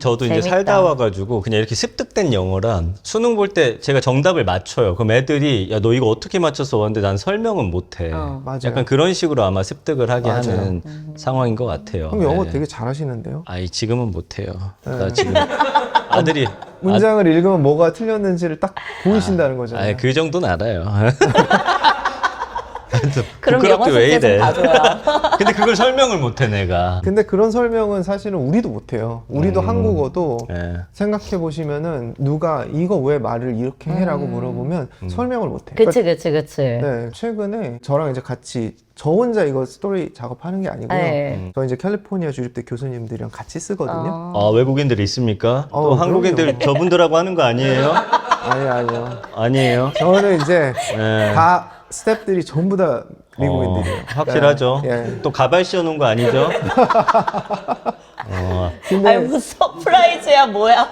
저도 이제 재밌다. 살다 와가지고 그냥 이렇게 습득된 영어란 수능 볼 때 제가 정답을 맞춰요. 그럼 애들이 야, 너 이거 어떻게 맞췄어? 하는데 난 설명은 못해. 맞아요. 약간 그런 식으로 아마 습득을 하게 맞아요. 하는 상황인 것 같아요. 그럼 영어 네. 되게 잘하시는데요? 아이 지금은 못해요. 네. 나 지금 아들이 문장을 읽으면 뭐가 틀렸는지를 딱 보이신다는 거잖아요. 아이 그 정도는 알아요. 그럼 영어 부끄럽게 왜 숙제 좀 이래? 봐줘요. 근데 그걸 설명을 못해 내가. 근데 그런 설명은 사실은 우리도 못해요. 우리도 한국어도 네. 생각해 보시면은 누가 이거 왜 말을 이렇게 해라고 물어보면 설명을 못해요. 그치. 네, 최근에 저랑 이제 같이 저 혼자 이거 스토리 작업하는 게 아니고요. 네. 저 이제 캘리포니아 주립대 교수님들이랑 같이 쓰거든요. 아 외국인들이 있습니까? 또 한국인들 그럼요. 저분들하고 하는 거 아니에요? 아니요. 아니에요. 저는 이제 네. 다 스태프들이 전부 다 미국인들이에요. 확실하죠. 네, 예. 또 가발 씌워놓은 거 아니죠? 근데 아니 무슨 서프라이즈야 뭐야?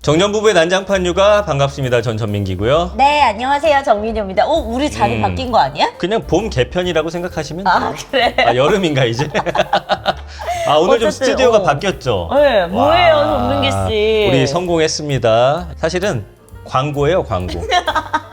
정년부부의 난장판 육아 반갑습니다. 전 전민기고요. 네 안녕하세요 정민효입니다. 우리 자리 바뀐 거 아니야? 그냥 봄 개편이라고 생각하시면 돼요. 아 그래. 아, 여름인가 이제? 아 오늘 좀 어쨌든, 스튜디오가 바뀌었죠? 네 뭐예요 와, 정민기 씨? 우리 성공했습니다. 사실은 광고예요 광고.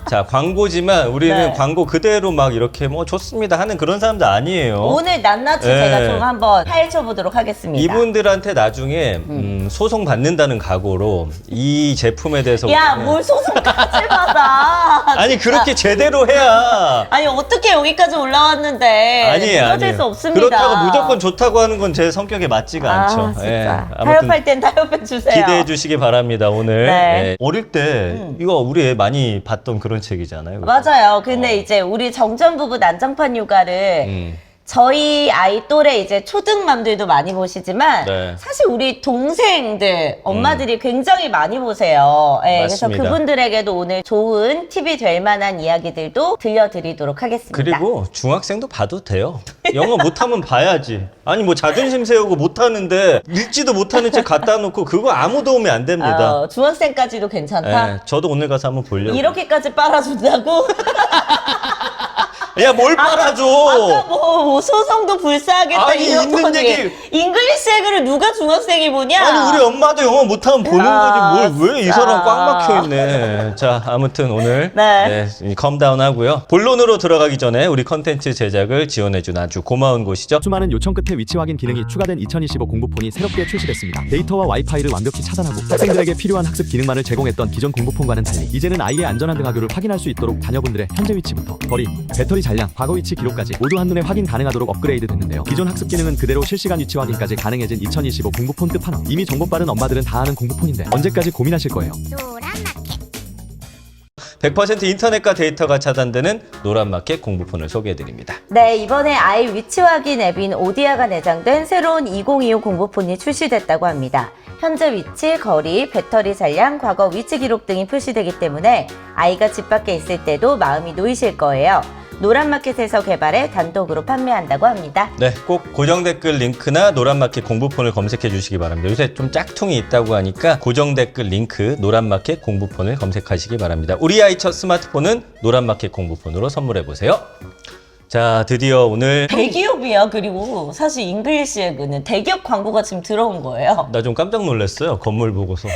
자 광고지만 우리는 네. 광고 그대로 막 이렇게 뭐 좋습니다 하는 그런 사람들 아니에요. 오늘 낱낱이 네. 제가 좀 한번 파헤쳐 보도록 하겠습니다. 이분들한테 나중에 소송 받는다는 각오로 이 제품에 대해서 야뭘 소송까지 받아? 아니 그렇게 제대로 해야 아니 어떻게 여기까지 올라왔는데 아니에요 끊어질 아니에요. 수 없습니다. 그렇다고 무조건 좋다고 하는 건 제 성격에 맞지가 않죠. 진짜. 예, 타협할 땐 타협해 주세요. 기대해 주시기 바랍니다 오늘. 네. 예. 어릴 때 이거 우리 애 많이 봤던 그런 책이잖아요. 맞아요. 근데 이제 우리 정전부부 난장판 육아를 음. 저희 아이 또래 이제 초등맘들도 많이 보시지만 네. 사실 우리 동생들 엄마들이 굉장히 많이 보세요. 예, 그래서 맞습니다. 그분들에게도 오늘 좋은 팁이 될 만한 이야기들도 들려드리도록 하겠습니다. 그리고 중학생도 봐도 돼요. 영어 못하면 봐야지. 아니 뭐 자존심 세우고 못하는데 읽지도 못하는 책 갖다 놓고 그거 아무 도움이 안 됩니다. 중학생까지도 괜찮다. 예, 저도 오늘 가서 한번 보려고. 이렇게까지 빨아준다고? 야 뭘 빨아줘. 아까 뭐 소송도 불사하겠다 아니, 있는 이러더니 얘기. 잉글리시 책을 누가 중학생이 보냐? 아니 우리 엄마도 영어 못하면 보는 아, 거지 뭘 왜 이 진짜. 사람 꽉 막혀 있네. 자 아무튼 오늘 네. 컴다운 하고요. 본론으로 들어가기 전에 우리 컨텐츠 제작을 지원해준 아주 고마운 곳이죠. 수많은 요청 끝에 위치 확인 기능이 추가된 2025 공부폰이 새롭게 출시됐습니다. 데이터와 와이파이를 완벽히 차단하고 학생들에게 필요한 학습 기능만을 제공했던 기존 공부폰과는 달리 이제는 아이의 안전한 등하교를 확인할 수 있도록 자녀분들의 현재 위치부터 거리, 배터리 잔량, 과거 위치 기록까지 모두 한눈에 확인 가능하도록 업그레이드 됐는데요. 기존 학습 기능은 그대로 실시간 위치 확인까지 가능해진 2025 공부폰 끝판왕. 이미 정보 빠른 엄마들은 다 아는 공부폰인데 언제까지 고민하실 거예요? 100% 인터넷과 데이터가 차단되는 노란마켓 공부폰을 소개해드립니다. 네, 이번에 아이 위치 확인 앱인 오디아가 내장된 새로운 2025 공부폰이 출시됐다고 합니다. 현재 위치, 거리, 배터리 잔량, 과거 위치 기록 등이 표시되기 때문에 아이가 집 밖에 있을 때도 마음이 놓이실 거예요. 노란마켓에서 개발해 단독으로 판매한다고 합니다. 네, 꼭 고정 댓글 링크나 노란마켓 공부폰을 검색해 주시기 바랍니다. 요새 좀 짝퉁이 있다고 하니까 고정 댓글 링크 노란마켓 공부폰을 검색하시기 바랍니다. 우리 아이 첫 스마트폰은 노란마켓 공부폰으로 선물해 보세요. 자, 드디어 오늘 대기업이야. 그리고 사실 잉글리시 에그는 대기업 광고가 지금 들어온 거예요. 나 좀 깜짝 놀랐어요. 건물 보고서.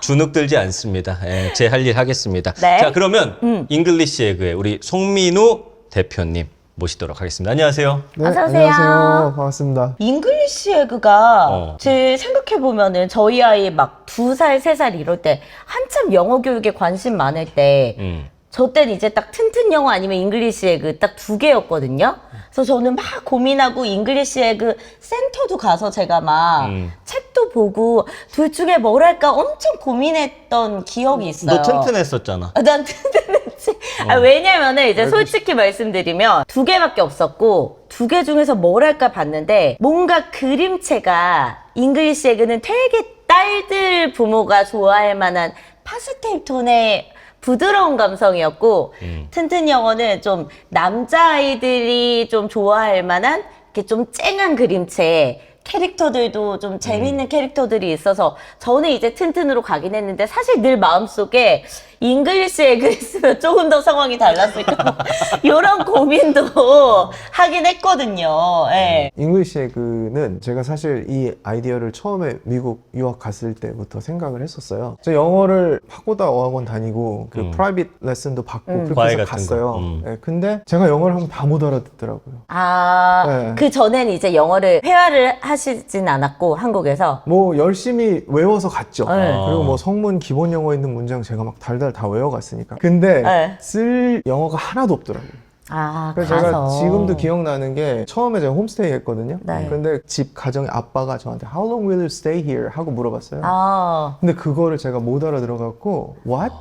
주눅 들지 않습니다. 예, 제 할 일 하겠습니다. 네. 자, 그러면 잉글리시 에그의 우리 송민우 대표님 모시도록 하겠습니다. 안녕하세요. 네, 어서 오세요. 안녕하세요. 반갑습니다. 잉글리시 에그가 어. 제 생각해보면은 저희 아이 막 2살, 3살 이럴 때 한참 영어 교육에 관심 많을 때 저 때는 이제 딱 튼튼 영어 아니면 잉글리시 에그 딱 두 개였거든요. 그래서 저는 막 고민하고 잉글리시 에그 센터도 가서 제가 막 책도 보고 둘 중에 뭘 할까 엄청 고민했던 기억이 있어요. 너 튼튼했었잖아. 난 튼튼했지. 왜냐면은 이제 솔직히 말씀드리면 두 개밖에 없었고 두 개 중에서 뭘 할까 봤는데 뭔가 그림체가 잉글리시 에그는 되게 딸들 부모가 좋아할 만한 파스텔 톤의 부드러운 감성이었고 튼튼 영어는 좀 남자아이들이 좀 좋아할 만한 이렇게 좀 쨍한 그림체 캐릭터들도 좀 재밌는 캐릭터들이 있어서 저는 이제 튼튼으로 가긴 했는데 사실 늘 마음속에 잉글리시 에그 있으면 조금 더 상황이 달랐을까 이런 고민도 하긴 했거든요. 예. 잉글리시 에그는 제가 사실 이 아이디어를 처음에 미국 유학 갔을 때부터 생각을 했었어요. 저 영어를 파고다 어학원 다니고 그 프라이빗 레슨도 받고 그렇게 과외 해서 같은 갔어요. 거. 네, 근데 제가 영어를 하면 다 못 알아듣더라고요. 아, 네. 그 전엔 이제 영어를 회화를 하시진 않았고 한국에서. 뭐 열심히 외워서 갔죠. 네. 그리고 뭐 성문 기본 영어 있는 문장 제가 막 달달 다 외워갔으니까. 근데 네. 쓸 영어가 하나도 없더라고요. 아, 그래서 가서. 제가 지금도 기억나는 게 처음에 제가 홈스테이 했거든요. 네. 근데 집 가정의 아빠가 저한테 How long will you stay here? 하고 물어봤어요. 아, 근데 그거를 제가 못 알아들어갖고 What?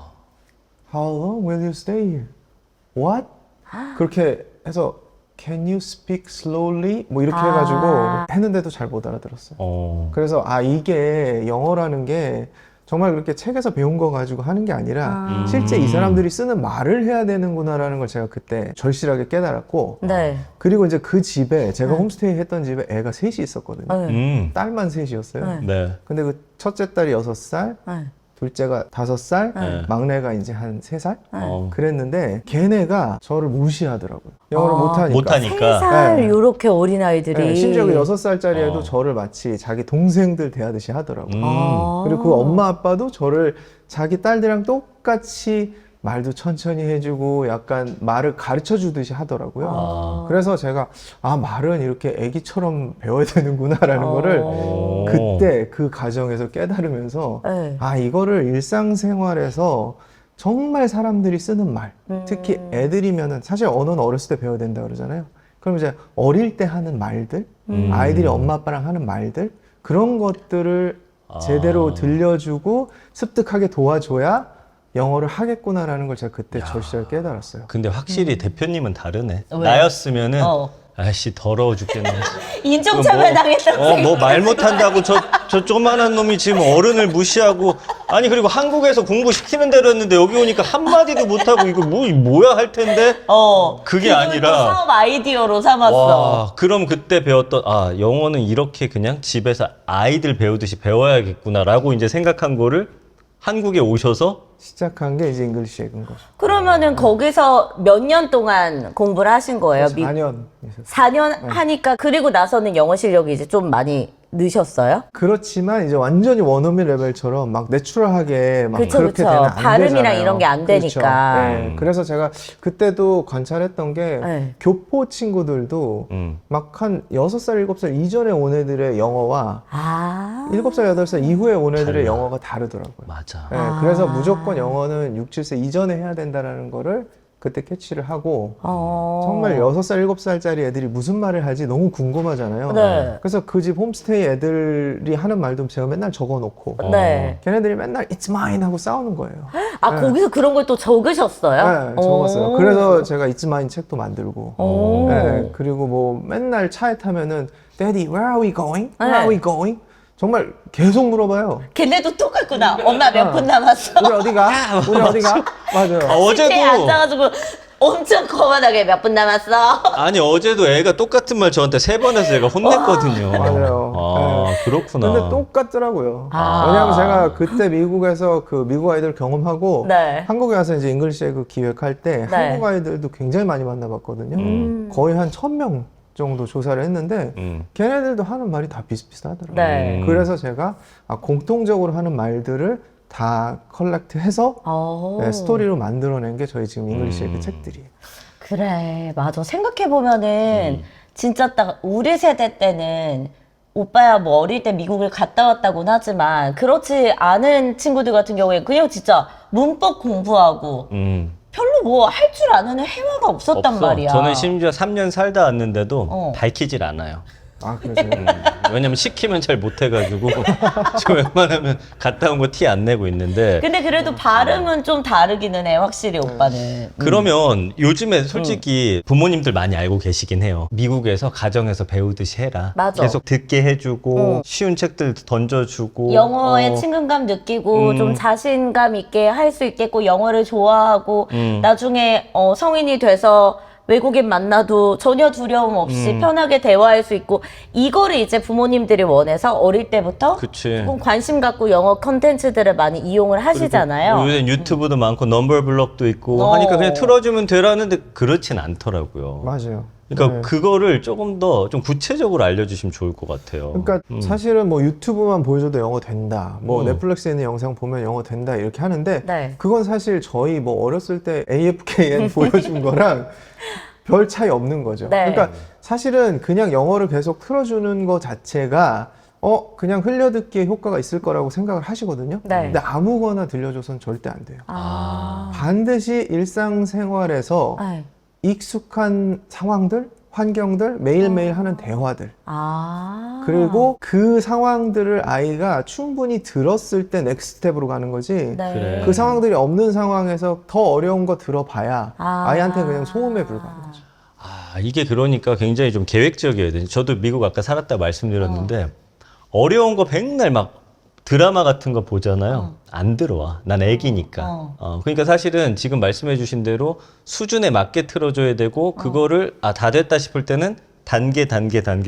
How long will you stay here? What? 그렇게 해서 Can you speak slowly? 뭐 이렇게 아. 해가지고 했는데도 잘 못 알아들었어요. 그래서 이게 영어라는 게 정말 그렇게 책에서 배운 거 가지고 하는 게 아니라 실제 이 사람들이 쓰는 말을 해야 되는구나라는 걸 제가 그때 절실하게 깨달았고 네. 그리고 이제 그 집에 제가 홈스테이 했던 집에 애가 셋이 있었거든요. 딸만 셋이었어요. 네. 근데 그 첫째 딸이 6살, 네. 둘째가 5살, 네. 막내가 이제 한 3살? 어. 그랬는데 걔네가 저를 무시하더라고요. 영어를 못하니까. 못하니까. 3살 네. 요렇게 어린 아이들이. 네, 심지어 그 6살짜리 애도 어. 저를 마치 자기 동생들 대하듯이 하더라고요. 아. 그리고 그 엄마 아빠도 저를 자기 딸들이랑 똑같이 말도 천천히 해주고 약간 말을 가르쳐 주듯이 하더라고요. 아. 그래서 제가 말은 이렇게 애기처럼 배워야 되는구나라는 거를 그때 그 과정에서 깨달으면서 네. 이거를 일상생활에서 정말 사람들이 쓰는 말, 특히 애들이면은 사실 언어는 어렸을 때 배워야 된다 그러잖아요. 그럼 이제 어릴 때 하는 말들, 아이들이 엄마 아빠랑 하는 말들 그런 것들을 제대로 들려주고 습득하게 도와줘야 영어를 하겠구나라는 걸 제가 그때 절실하게 깨달았어요. 근데 확실히 대표님은 다르네. 왜? 나였으면은 어. 아씨 더러워 죽겠네. 인종차별 당했다고. 뭐 말 못한다고 저 조그만한 놈이 지금 어른을 무시하고 아니 그리고 한국에서 공부시키는 대로 했는데 여기 오니까 한마디도 못하고 이거 뭐야 할 텐데 그게 그걸 아니라 또 사업 아이디어로 삼았어. 와 그럼 그때 배웠던 영어는 이렇게 그냥 집에서 아이들 배우듯이 배워야겠구나라고 이제 생각한 거를 한국에 오셔서 시작한 게 이제 잉글리시 에그인 거죠. 그러면은 거기서 몇 년 동안 공부를 하신 거예요? 4년. 4년 하니까 그리고 나서는 영어 실력이 이제 좀 많이 느셨어요? 그렇지만 이제 완전히 원어민 레벨처럼 막 내추럴하게 막 그쵸, 그렇게 그쵸. 되면 안 발음이랑 되잖아요. 이런 게 안 그렇죠. 되니까. 네. 그래서 제가 그때도 관찰했던 게 네. 교포 친구들도 막 한 6살, 7살 이전에 온 애들의 영어와 7살, 8살 이후에 온 애들의 달라. 영어가 다르더라고요. 맞아. 네, 그래서 무조건 영어는 6, 7세 이전에 해야 된다는 거를 그때 캐치를 하고 정말 6살, 7살짜리 애들이 무슨 말을 하지 너무 궁금하잖아요. 네. 그래서 그 집 홈스테이 애들이 하는 말도 제가 맨날 적어놓고 네. 걔네들이 맨날 It's mine 하고 싸우는 거예요. 거기서 그런 걸 또 적으셨어요? 네, 적었어요. 오. 그래서 제가 It's mine 책도 만들고 오. 네, 그리고 뭐 맨날 차에 타면은 Daddy, where are we going? Where 네. are we going? 정말 계속 물어봐요. 걔네도 똑같구나. 엄마 몇 분 남았어? 우리 어디가? 우리 어디가? 맞아요. 어제도 시트에 앉아가지고 엄청 거만하게 몇 분 남았어? 아니 어제도 애가 똑같은 말 저한테 3번 해서 제가 혼냈거든요. 맞아요. 그렇구나. 근데 똑같더라고요. 아. 왜냐하면 제가 그때 미국에서 그 미국 아이들 경험하고 네. 한국에 와서 이제 잉글리시 에그 기획할 때 네. 한국 아이들도 굉장히 많이 만나봤거든요. 거의 한 1000명 정도 조사를 했는데 걔네들도 하는 말이 다 비슷비슷하더라고요. 네. 그래서 제가 공통적으로 하는 말들을 다 컬렉트해서 네, 스토리로 만들어낸 게 저희 지금 잉글리시 에그 책들이에요. 그래, 맞아. 생각해보면은, 진짜 딱 우리 세대 때는, 오빠야 뭐 어릴 때 미국을 갔다 왔다고는 하지만, 그렇지 않은 친구들 같은 경우에 그냥 진짜 문법 공부하고, 별로 뭐 할 줄 아는 회화가 없었단 없어. 말이야. 저는 심지어 3년 살다 왔는데도 어. 밝히질 않아요. 그러세요? 왜냐면 시키면 잘 못해가지고 저 웬만하면 갔다 온 거 티 안 내고 있는데 근데 그래도 발음은 좀 다르기는 해, 확실히 오빠는. 그러면 요즘에 솔직히 부모님들 많이 알고 계시긴 해요. 미국에서 가정에서 배우듯이 해라. 맞아. 계속 듣게 해주고 쉬운 책들 던져주고 영어에 친근감 느끼고 좀 자신감 있게 할 수 있겠고 영어를 좋아하고 나중에 성인이 돼서 외국인 만나도 전혀 두려움 없이 음. 편하게 대화할 수 있고 이거를 이제 부모님들이 원해서 어릴 때부터 그치. 조금 관심 갖고 영어 컨텐츠들을 많이 이용을 하시잖아요. 요새 유튜브도 많고 넘버 블록도 있고 어. 하니까 그냥 틀어주면 되라는데 그렇진 않더라고요. 맞아요. 그러니까 네. 그거를 조금 더 좀 구체적으로 알려주시면 좋을 것 같아요. 그러니까 사실은 뭐 유튜브만 보여줘도 영어 된다. 뭐 음. 넷플릭스에 있는 영상 보면 영어 된다 이렇게 하는데 네. 그건 사실 저희 뭐 어렸을 때 AFKN 보여준 거랑 별 차이 없는 거죠. 네. 그러니까 사실은 그냥 영어를 계속 틀어주는 거 자체가 그냥 흘려듣기에 효과가 있을 거라고 생각을 하시거든요. 네. 근데 아무거나 들려줘서는 절대 안 돼요. 아. 반드시 일상생활에서 네. 익숙한 상황들, 환경들, 매일매일 하는 대화들 아. 그리고 그 상황들을 아이가 충분히 들었을 때 넥스트 스텝으로 가는 거지 네. 그래. 그 상황들이 없는 상황에서 더 어려운 거 들어봐야 아. 아이한테 그냥 소음에 불과한 거죠. 아, 이게 그러니까 굉장히 좀 계획적이어야 돼. 저도 미국 아까 살았다 말씀드렸는데 어려운 거 백날 막 드라마 같은 거 보잖아요. 안 들어와. 난 애기니까. 그러니까 사실은 지금 말씀해 주신 대로 수준에 맞게 틀어줘야 되고 그거를 다 됐다 싶을 때는 단계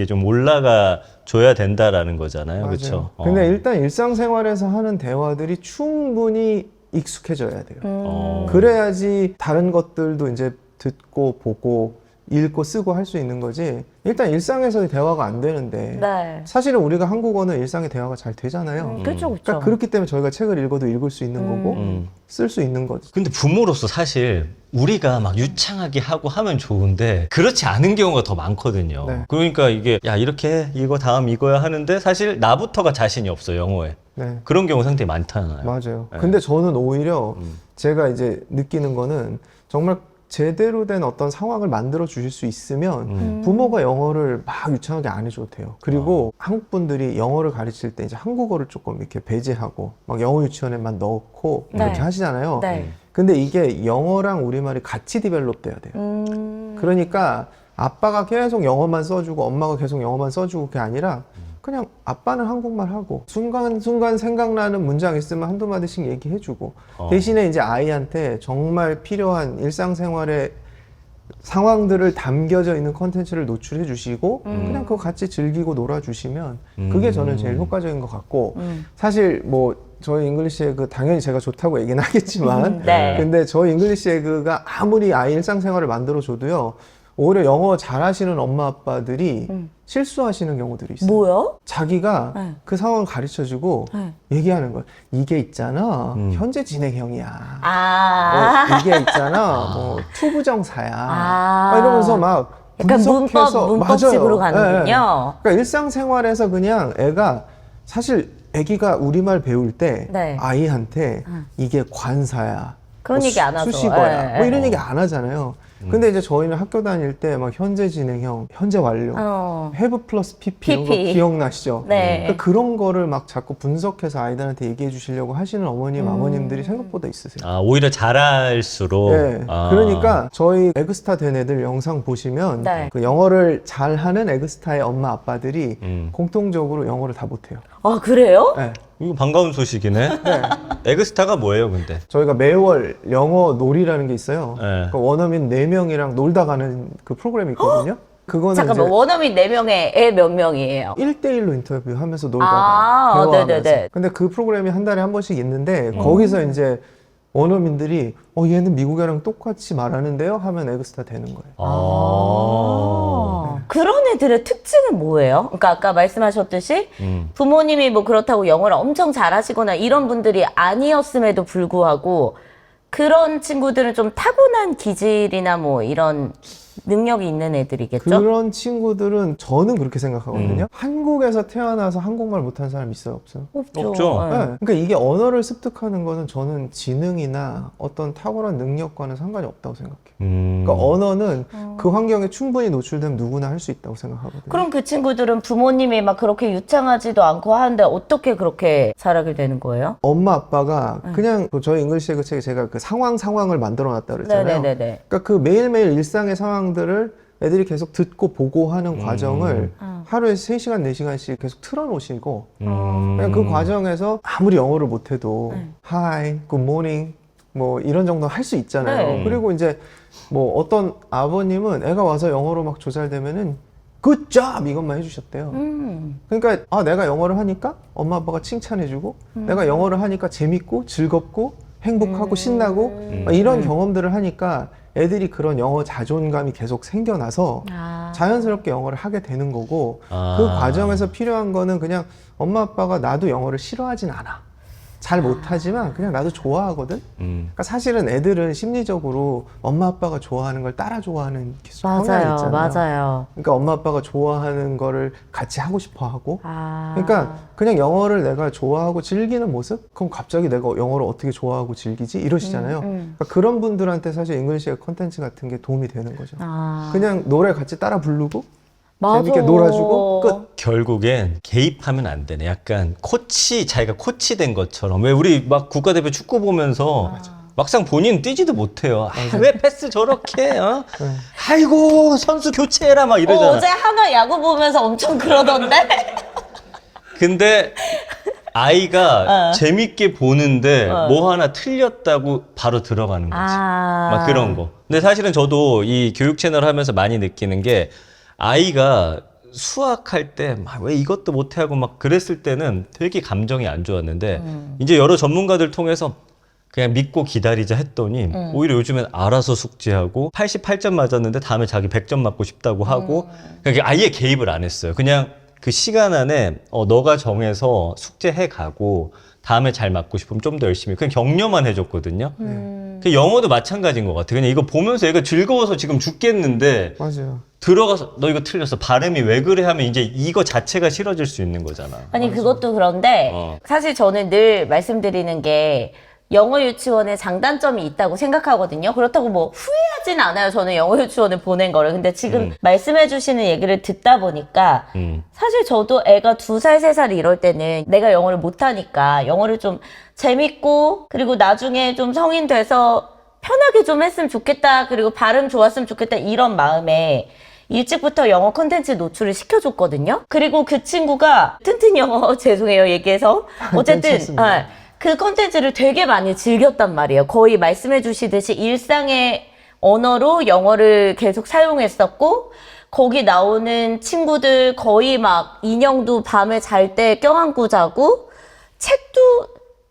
좀 올라가 줘야 된다라는 거잖아요. 맞아요. 그렇죠? 근데 일단 일상생활에서 하는 대화들이 충분히 익숙해져야 돼요. 그래야지 다른 것들도 이제 듣고 보고 읽고 쓰고 할 수 있는 거지. 일단 일상에서의 대화가 안 되는데 네. 사실은 우리가 한국어는 일상의 대화가 잘 되잖아요. 그렇죠, 그렇죠. 그러니까 그렇기 때문에 저희가 책을 읽어도 읽을 수 있는 거고 쓸 수 있는 거죠. 근데 부모로서 사실 우리가 막 유창하게 하고 하면 좋은데 그렇지 않은 경우가 더 많거든요. 네. 그러니까 이게 야 이렇게 해, 이거 다음 이거야 하는데 사실 나부터가 자신이 없어 영어에. 네. 그런 경우 상당히 많잖아요. 맞아요. 네. 근데 저는 오히려 제가 이제 느끼는 거는 정말 제대로 된 어떤 상황을 만들어 주실 수 있으면 부모가 영어를 막 유창하게 안 해줘도 돼요. 그리고 한국 분들이 영어를 가르칠 때 이제 한국어를 조금 이렇게 배제하고 막 영어 유치원에만 넣고 네. 이렇게 하시잖아요. 네. 근데 이게 영어랑 우리말이 같이 디벨롭 돼야 돼요. 그러니까 아빠가 계속 영어만 써주고 엄마가 계속 영어만 써주고 그게 아니라 그냥 아빠는 한국말 하고 순간순간 생각나는 문장 있으면 한두 마디씩 얘기해주고 대신에 이제 아이한테 정말 필요한 일상생활의 상황들을 담겨져 있는 컨텐츠를 노출해 주시고 그냥 그거 같이 즐기고 놀아주시면 그게 저는 제일 효과적인 것 같고 사실 뭐 저희 잉글리시 에그 당연히 제가 좋다고 얘기는 하겠지만 네. 근데 저희 잉글리시 에그가 아무리 아이 일상생활을 만들어 줘도요 오히려 영어 잘하시는 엄마 아빠들이 실수하시는 경우들이 있어요. 뭐요? 자기가 네. 그 상황을 가르쳐주고 네. 얘기하는 거예요. 이게 있잖아 현재 진행형이야. 이게 있잖아 뭐 투부정사야. 막 이러면서 막 약간 분석해서 문법식으로 맞아요. 가는군요. 그러니까 일상생활에서 그냥 애가 사실 애기가 우리말 배울 때 네. 아이한테 이게 관사야. 그런 얘기 안 하죠. 수식어야. 예, 뭐 예. 이런 얘기 안 하잖아요. 근데 이제 저희는 학교 다닐 때 막 현재 진행형, 현재 완료, have 플러스 PP 이런 거 PP. 기억나시죠? 네. 그러니까 그런 거를 막 자꾸 분석해서 아이들한테 얘기해 주시려고 하시는 어머님, 아버님들이 생각보다 있으세요. 아 오히려 잘할수록. 네. 그러니까 저희 에그스타 된 애들 영상 보시면 네. 그 영어를 잘하는 에그스타의 엄마 아빠들이 공통적으로 영어를 다 못해요. 아, 그래요? 네. 이거 반가운 소식이네. 에그스타가 뭐예요, 근데? 저희가 매월 영어 놀이라는 게 있어요. 네. 그러니까 원어민 4명이랑 놀다 가는 그 프로그램이 있거든요. 그거는 잠깐만, 이제 원어민 4명에 애 몇 명이에요? 1대1로 인터뷰하면서 놀다가 대화하면서. 네네네. 근데 그 프로그램이 한 달에 한 번씩 있는데 거기서 이제 원어민들이 얘는 미국 애랑 똑같이 말하는데요? 하면 에그스타 되는 거예요. 그런 애들의 특징은 뭐예요? 그러니까 아까 말씀하셨듯이 부모님이 뭐 그렇다고 영어를 엄청 잘하시거나 이런 분들이 아니었음에도 불구하고 그런 친구들은 좀 타고난 기질이나 뭐 이런 능력이 있는 애들이겠죠? 그런 친구들은 저는 그렇게 생각하거든요. 한국에서 태어나서 한국말 못하는 사람 있어요? 없어요? 없죠. 네. 네. 그러니까 이게 언어를 습득하는 거는 저는 지능이나 어떤 탁월한 능력과는 상관이 없다고 생각해요. 그러니까 언어는 그 환경에 충분히 노출되면 누구나 할 수 있다고 생각하거든요. 그럼 그 친구들은 부모님이 막 그렇게 유창하지도 않고 하는데 어떻게 그렇게 자라게 되는 거예요? 엄마 아빠가 그냥 저희 잉글리시 그 책에 제가 그 상황을 만들어 놨다 그랬잖아요. 네네네네. 그러니까 그 매일매일 일상의 상황들을 애들이 계속 듣고 보고 하는 과정을 하루에 3시간, 4시간씩 계속 틀어놓으시고 그냥 그 과정에서 아무리 영어를 못해도 Hi, Good morning, 뭐 이런 정도 할 수 있잖아요. 네. 그리고 이제 뭐 어떤 아버님은 애가 와서 영어로 막 조잘되면은 good job 이것만 해주셨대요. 그러니까 아 내가 영어를 하니까 엄마 아빠가 칭찬해주고 내가 영어를 하니까 재밌고 즐겁고 행복하고 신나고 막 이런 경험들을 하니까 애들이 그런 영어 자존감이 계속 생겨나서 자연스럽게 영어를 하게 되는 거고 그 과정에서 필요한 거는 그냥 엄마 아빠가 나도 영어를 싫어하진 않아. 잘 못하지만 그냥 나도 좋아하거든. 그러니까 사실은 애들은 심리적으로 엄마 아빠가 좋아하는 걸 따라 좋아하는 성향이 맞아요, 있잖아요. 맞아요. 그러니까 엄마 아빠가 좋아하는 거를 같이 하고 싶어 하고 그러니까 그냥 영어를 내가 좋아하고 즐기는 모습? 그럼 갑자기 내가 영어를 어떻게 좋아하고 즐기지? 이러시잖아요. 그러니까 그런 분들한테 사실 잉글리시 컨텐츠 같은 게 도움이 되는 거죠. 그냥 노래 같이 따라 부르고 맞아. 재밌게 놀아주고 끝. 결국엔 개입하면 안 되네. 약간 코치, 자기가 코치 된 것처럼. 왜 우리 막 국가대표 축구 보면서 막상 본인 뛰지도 못해요. 아, 왜 패스 저렇게 해? 어? 아이고 선수 교체해라 막 이러잖아. 어제 하나 야구 보면서 엄청 그러던데? 근데 아이가 재밌게 보는데 뭐 하나 틀렸다고 바로 들어가는 거지. 막 그런 거. 근데 사실은 저도 이 교육 채널 하면서 많이 느끼는 게 아이가 수학할 때 막 왜 이것도 못해 하고 막 그랬을 때는 되게 감정이 안 좋았는데 이제 여러 전문가들 통해서 그냥 믿고 기다리자 했더니 오히려 요즘엔 알아서 숙제하고 88점 맞았는데 다음에 자기 100점 맞고 싶다고 하고 그러니까 아예 개입을 안 했어요. 그냥 그 시간 안에 너가 정해서 숙제해 가고 다음에 잘 맞고 싶으면 좀 더 열심히 그냥 격려만 해줬거든요. 그 영어도 마찬가지인 것 같아. 그냥 이거 보면서 얘가 즐거워서 지금 죽겠는데 맞아요. 들어가서 너 이거 틀렸어. 발음이 왜 그래 하면 이제 이거 자체가 싫어질 수 있는 거잖아. 아니 그것도 그런데 사실 저는 늘 말씀드리는 게 영어 유치원에 장단점이 있다고 생각하거든요. 그렇다고 뭐 후회하진 않아요. 저는 영어 유치원을 보낸 거를. 근데 지금 말씀해 주시는 얘기를 듣다 보니까 사실 저도 애가 2살, 3살 이럴 때는 내가 영어를 못하니까 영어를 좀 재밌고 그리고 나중에 좀 성인 돼서 편하게 좀 했으면 좋겠다. 그리고 발음 좋았으면 좋겠다. 이런 마음에 일찍부터 영어 콘텐츠 노출을 시켜줬거든요. 그리고 그 친구가 튼튼 영어 죄송해요 얘기해서 어쨌든 괜찮습니다. 그 콘텐츠를 되게 많이 즐겼단 말이에요. 거의 말씀해 주시듯이 일상의 언어로 영어를 계속 사용했었고 거기 나오는 친구들 거의 막 인형도 밤에 잘 때 껴안고 자고 책도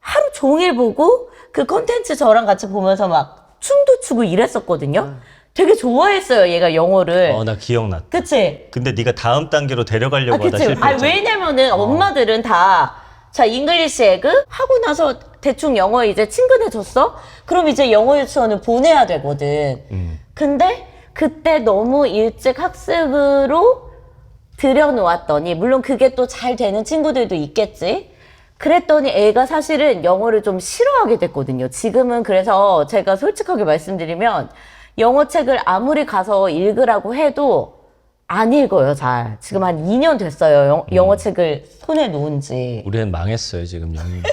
하루 종일 보고 그 콘텐츠 저랑 같이 보면서 막 춤도 추고 이랬었거든요. 되게 좋아했어요, 얘가 영어를. 나 기억났다. 그치? 근데 네가 다음 단계로 데려가려고 하다 그치? 실패했잖아. 왜냐면은 엄마들은 다, 자, 잉글리시 에그? 하고 나서 대충 영어 이제 친근해졌어? 그럼 이제 영어 유치원을 보내야 되거든. 근데 그때 너무 일찍 학습으로 들여놓았더니, 물론 그게 또 잘 되는 친구들도 있겠지? 그랬더니 애가 사실은 영어를 좀 싫어하게 됐거든요. 지금은 그래서 제가 솔직하게 말씀드리면 영어 책을 아무리 가서 읽으라고 해도 안 읽어요, 잘. 지금 한 2년 됐어요, 영어 책을 손에 놓은 지. 우리는 망했어요 지금 영희.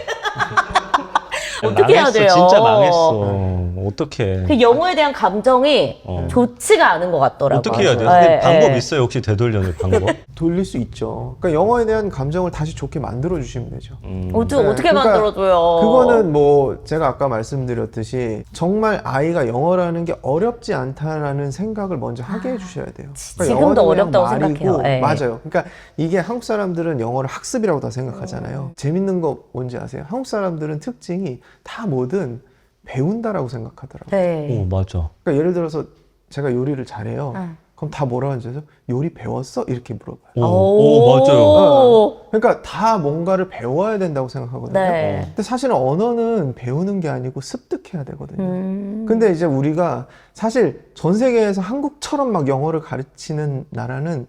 어떻게 해야 돼요? 진짜 망했어. 어떻게? 그 영어에 대한 감정이 좋지가 않은 것 같더라고요. 어떻게 해야 돼요? 네, 근데 방법 네. 있어요? 혹시 되돌려낼 방법? 돌릴 수 있죠. 그러니까 영어에 대한 감정을 다시 좋게 만들어 주시면 되죠. 어떻게 그러니까 만들어줘요? 그거는 뭐 제가 아까 말씀드렸듯이 정말 아이가 영어라는 게 어렵지 않다라는 생각을 먼저 하게 해주셔야 돼요. 지금도 영어는 그냥 어렵다고 말이고, 생각해요. 네. 맞아요. 그러니까 이게 한국 사람들은 영어를 학습이라고 다 생각하잖아요. 재밌는 거 뭔지 아세요? 한국 사람들은 특징이 다 뭐든 배운다라고 생각하더라고요. 네. 오 맞아. 그러니까 예를 들어서 제가 요리를 잘해요. 그럼 다 뭐라고 하죠? 요리 배웠어? 이렇게 물어봐요. 오 맞아요. 오. 그러니까 다 뭔가를 배워야 된다고 생각하거든요. 네. 근데 사실은 언어는 배우는 게 아니고 습득해야 되거든요. 근데 이제 우리가 사실 전 세계에서 한국처럼 막 영어를 가르치는 나라는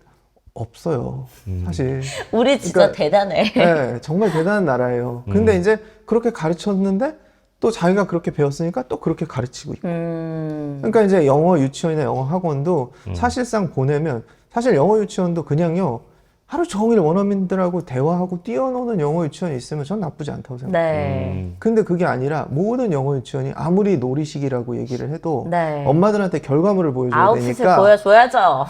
없어요. 사실. 우리 진짜 그러니까- 대단해. 네, 정말 대단한 나라예요. 근데 이제 그렇게 가르쳤는데 또 자기가 그렇게 배웠으니까 또 그렇게 가르치고 있고. 그러니까 이제 영어 유치원이나 영어 학원도 사실상 보내면 사실 영어 유치원도 그냥요 하루 종일 원어민들하고 대화하고 뛰어노는 영어 유치원이 있으면 전 나쁘지 않다고 생각해요. 네. 근데 그게 아니라 모든 영어 유치원이 아무리 놀이식이라고 얘기를 해도 네. 엄마들한테 결과물을 보여줘야 9시에 되니까 보여줘야죠.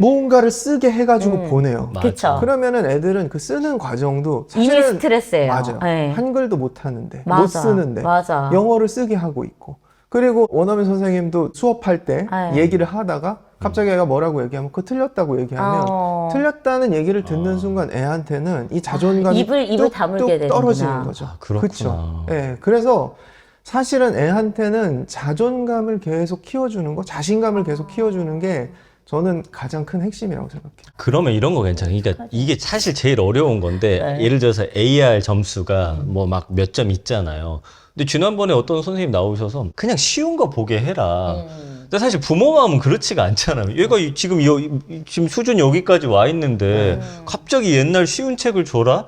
뭔가를 쓰게 해가지고 보내요. 맞아. 그쵸. 그러면은 애들은 그 쓰는 과정도 이미 사실은 스트레스예요. 맞아요. 네. 한글도 못 하는데 맞아. 못 쓰는데 맞아. 영어를 쓰게 하고 있고 그리고 원어민 선생님도 수업할 때 네. 얘기를 하다가 갑자기 애가 뭐라고 얘기하면 그거 틀렸다고 얘기하면 틀렸다는 얘기를 듣는 순간 애한테는 이 자존감이 입을 다물게 뚝뚝 되는구나. 떨어지는 거죠. 아, 그렇구나. 그쵸? 예, 그래서 사실은 애한테는 자존감을 계속 키워주는 거, 자신감을 계속 키워주는 게 저는 가장 큰 핵심이라고 생각해요. 그러면 이런 거 괜찮아. 그러니까 이게 사실 제일 어려운 건데 네. 예를 들어서 AR 점수가 뭐 막 몇 점 있잖아요. 근데 지난번에 어떤 선생님 나오셔서 그냥 쉬운 거 보게 해라. 근데 사실 부모 마음은 그렇지가 않잖아요. 얘가 지금 지금 수준 여기까지 와 있는데 갑자기 옛날 쉬운 책을 줘라?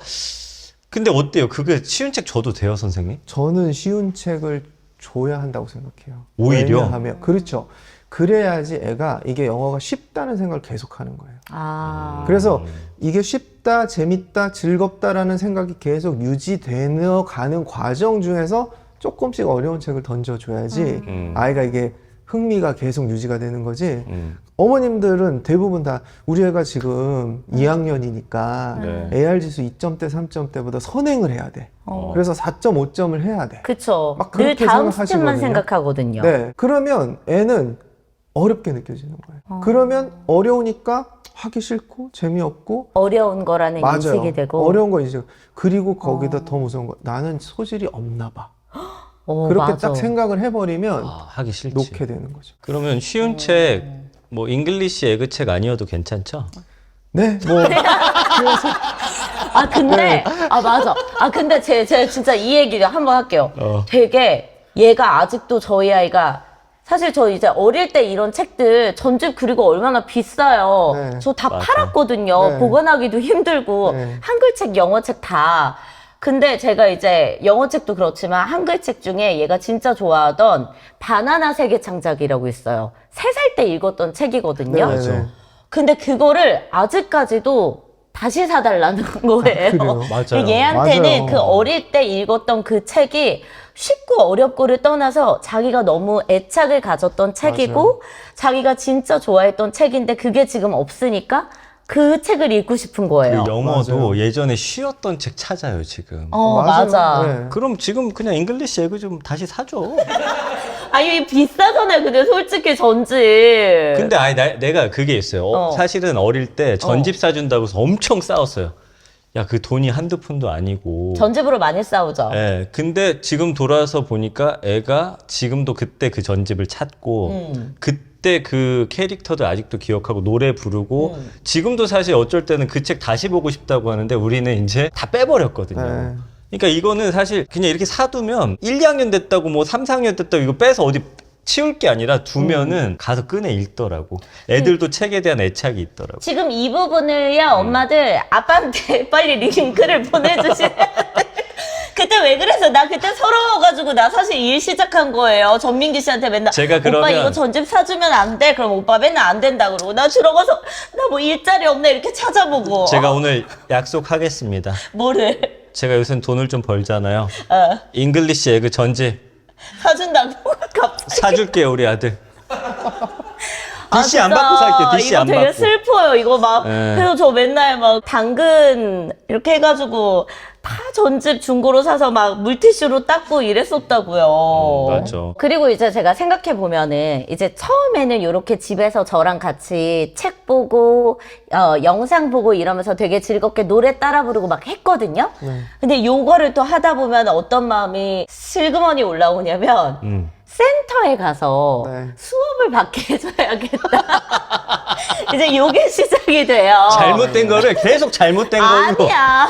근데 어때요? 그게 쉬운 책 줘도 돼요, 선생님? 저는 쉬운 책을 줘야 한다고 생각해요. 오히려? 왜냐하면 그렇죠. 그래야지 애가 이게 영어가 쉽다는 생각을 계속 하는 거예요. 그래서 이게 쉽다, 재밌다, 즐겁다라는 생각이 계속 유지되어 가는 과정 중에서 조금씩 어려운 책을 던져줘야지 아이가 이게 흥미가 계속 유지가 되는 거지. 어머님들은 대부분 다 우리 애가 지금 2학년이니까 네. AR 지수 2점대, 3점대보다 선행을 해야 돼. 그래서 4.5점을 해야 돼. 그쵸. 막 늘 그렇게 다음 생각하시거든요. 스텝만 생각하거든요. 네. 그러면 애는 어렵게 느껴지는 거예요. 그러면 어려우니까 하기 싫고 재미없고 어려운 거라는 맞아요. 인식이 되고. 어려운 거 인식. 그리고 거기다 더 무서운 거 나는 소질이 없나 봐. 어, 그렇게 맞아. 딱 생각을 해버리면 하기 싫지. 놓게 되는 거죠. 그러면 쉬운 책, 뭐 잉글리시 에그 책 아니어도 괜찮죠? 네, 뭐 그래서 아 근데 맞아. 근데 제가 진짜 이 얘기를 한번 할게요. 되게 얘가 아직도 저희 아이가 사실 저 이제 어릴 때 이런 책들 전집 그리고 얼마나 비싸요. 네. 저 다 맞아. 팔았거든요. 네. 보관하기도 힘들고 네. 한글책, 영어책 다. 근데 제가 이제 영어책도 그렇지만 한글책 중에 얘가 진짜 좋아하던 바나나 세계 창작이라고 있어요. 3살 때 읽었던 책이거든요. 네, 네, 네. 근데 그거를 아직까지도 다시 사달라는 거예요. 그래요? 맞아요. 얘한테는 맞아요. 그 어릴 때 읽었던 그 책이 쉽고 어렵고를 떠나서 자기가 너무 애착을 가졌던 책이고 자기가 진짜 좋아했던 책인데 그게 지금 없으니까 그 책을 읽고 싶은 거예요. 그 영어도 맞아요. 예전에 쉬웠던 책 찾아요, 지금. 맞아. 네. 그럼 지금 그냥 잉글리시 에그 좀 다시 사줘. 아니 비싸잖아요. 근데 솔직히 전집. 근데 내가 그게 있어요. 사실은 어릴 때 전집 사준다고 해서 엄청 싸웠어요. 야, 그 돈이 한두 푼도 아니고. 전집으로 많이 싸우죠. 예. 근데 지금 돌아서 보니까 애가 지금도 그때 그 전집을 찾고 그때 그 캐릭터도 아직도 기억하고 노래 부르고 지금도 사실 어쩔 때는 그 책 다시 보고 싶다고 하는데 우리는 이제 다 빼버렸거든요. 네. 그러니까 이거는 사실 그냥 이렇게 사두면 1, 2학년 됐다고 뭐 3, 4학년 됐다고 이거 빼서 어디 치울 게 아니라 두면은 가서 꺼내 읽더라고. 애들도 책에 대한 애착이 있더라고. 지금 이 부분을요 엄마들 아빠한테 빨리 링크를 보내주시면 그때 왜 그래서 나 그때 서러워가지고 나 사실 일 시작한 거예요. 전민기 씨한테 맨날 제가 오빠 그러면- 이거 전집 사주면 안 돼. 그럼 오빠 맨날 안 된다 그러고 나 들어가서 나 뭐 일자리 없네 이렇게 찾아보고 제가 오늘 약속하겠습니다. 뭐를 제가 요새 돈을 좀 벌잖아요. 어, 잉글리시 에그 전집 사준다고 갑자기 사줄게요, 우리 아들. DC 안 진짜 받고 살게요. DC 이거 안 되게 받고. 슬퍼요. 이거 막 네. 그래서 저 맨날 막 당근 이렇게 해가지고 다 전집 중고로 사서 막 물티슈로 닦고 이랬었다고요. 맞죠. 그리고 이제 제가 생각해 보면은 이제 처음에는 이렇게 집에서 저랑 같이 책 보고 영상 보고 이러면서 되게 즐겁게 노래 따라 부르고 막 했거든요. 근데 요거를 또 하다 보면 어떤 마음이 슬그머니 올라오냐면 센터에 가서 네. 수업을 받게 해줘야겠다. 이제 요게 시작이 돼요. 잘못된 거를 계속 잘못된 걸로. 아니야.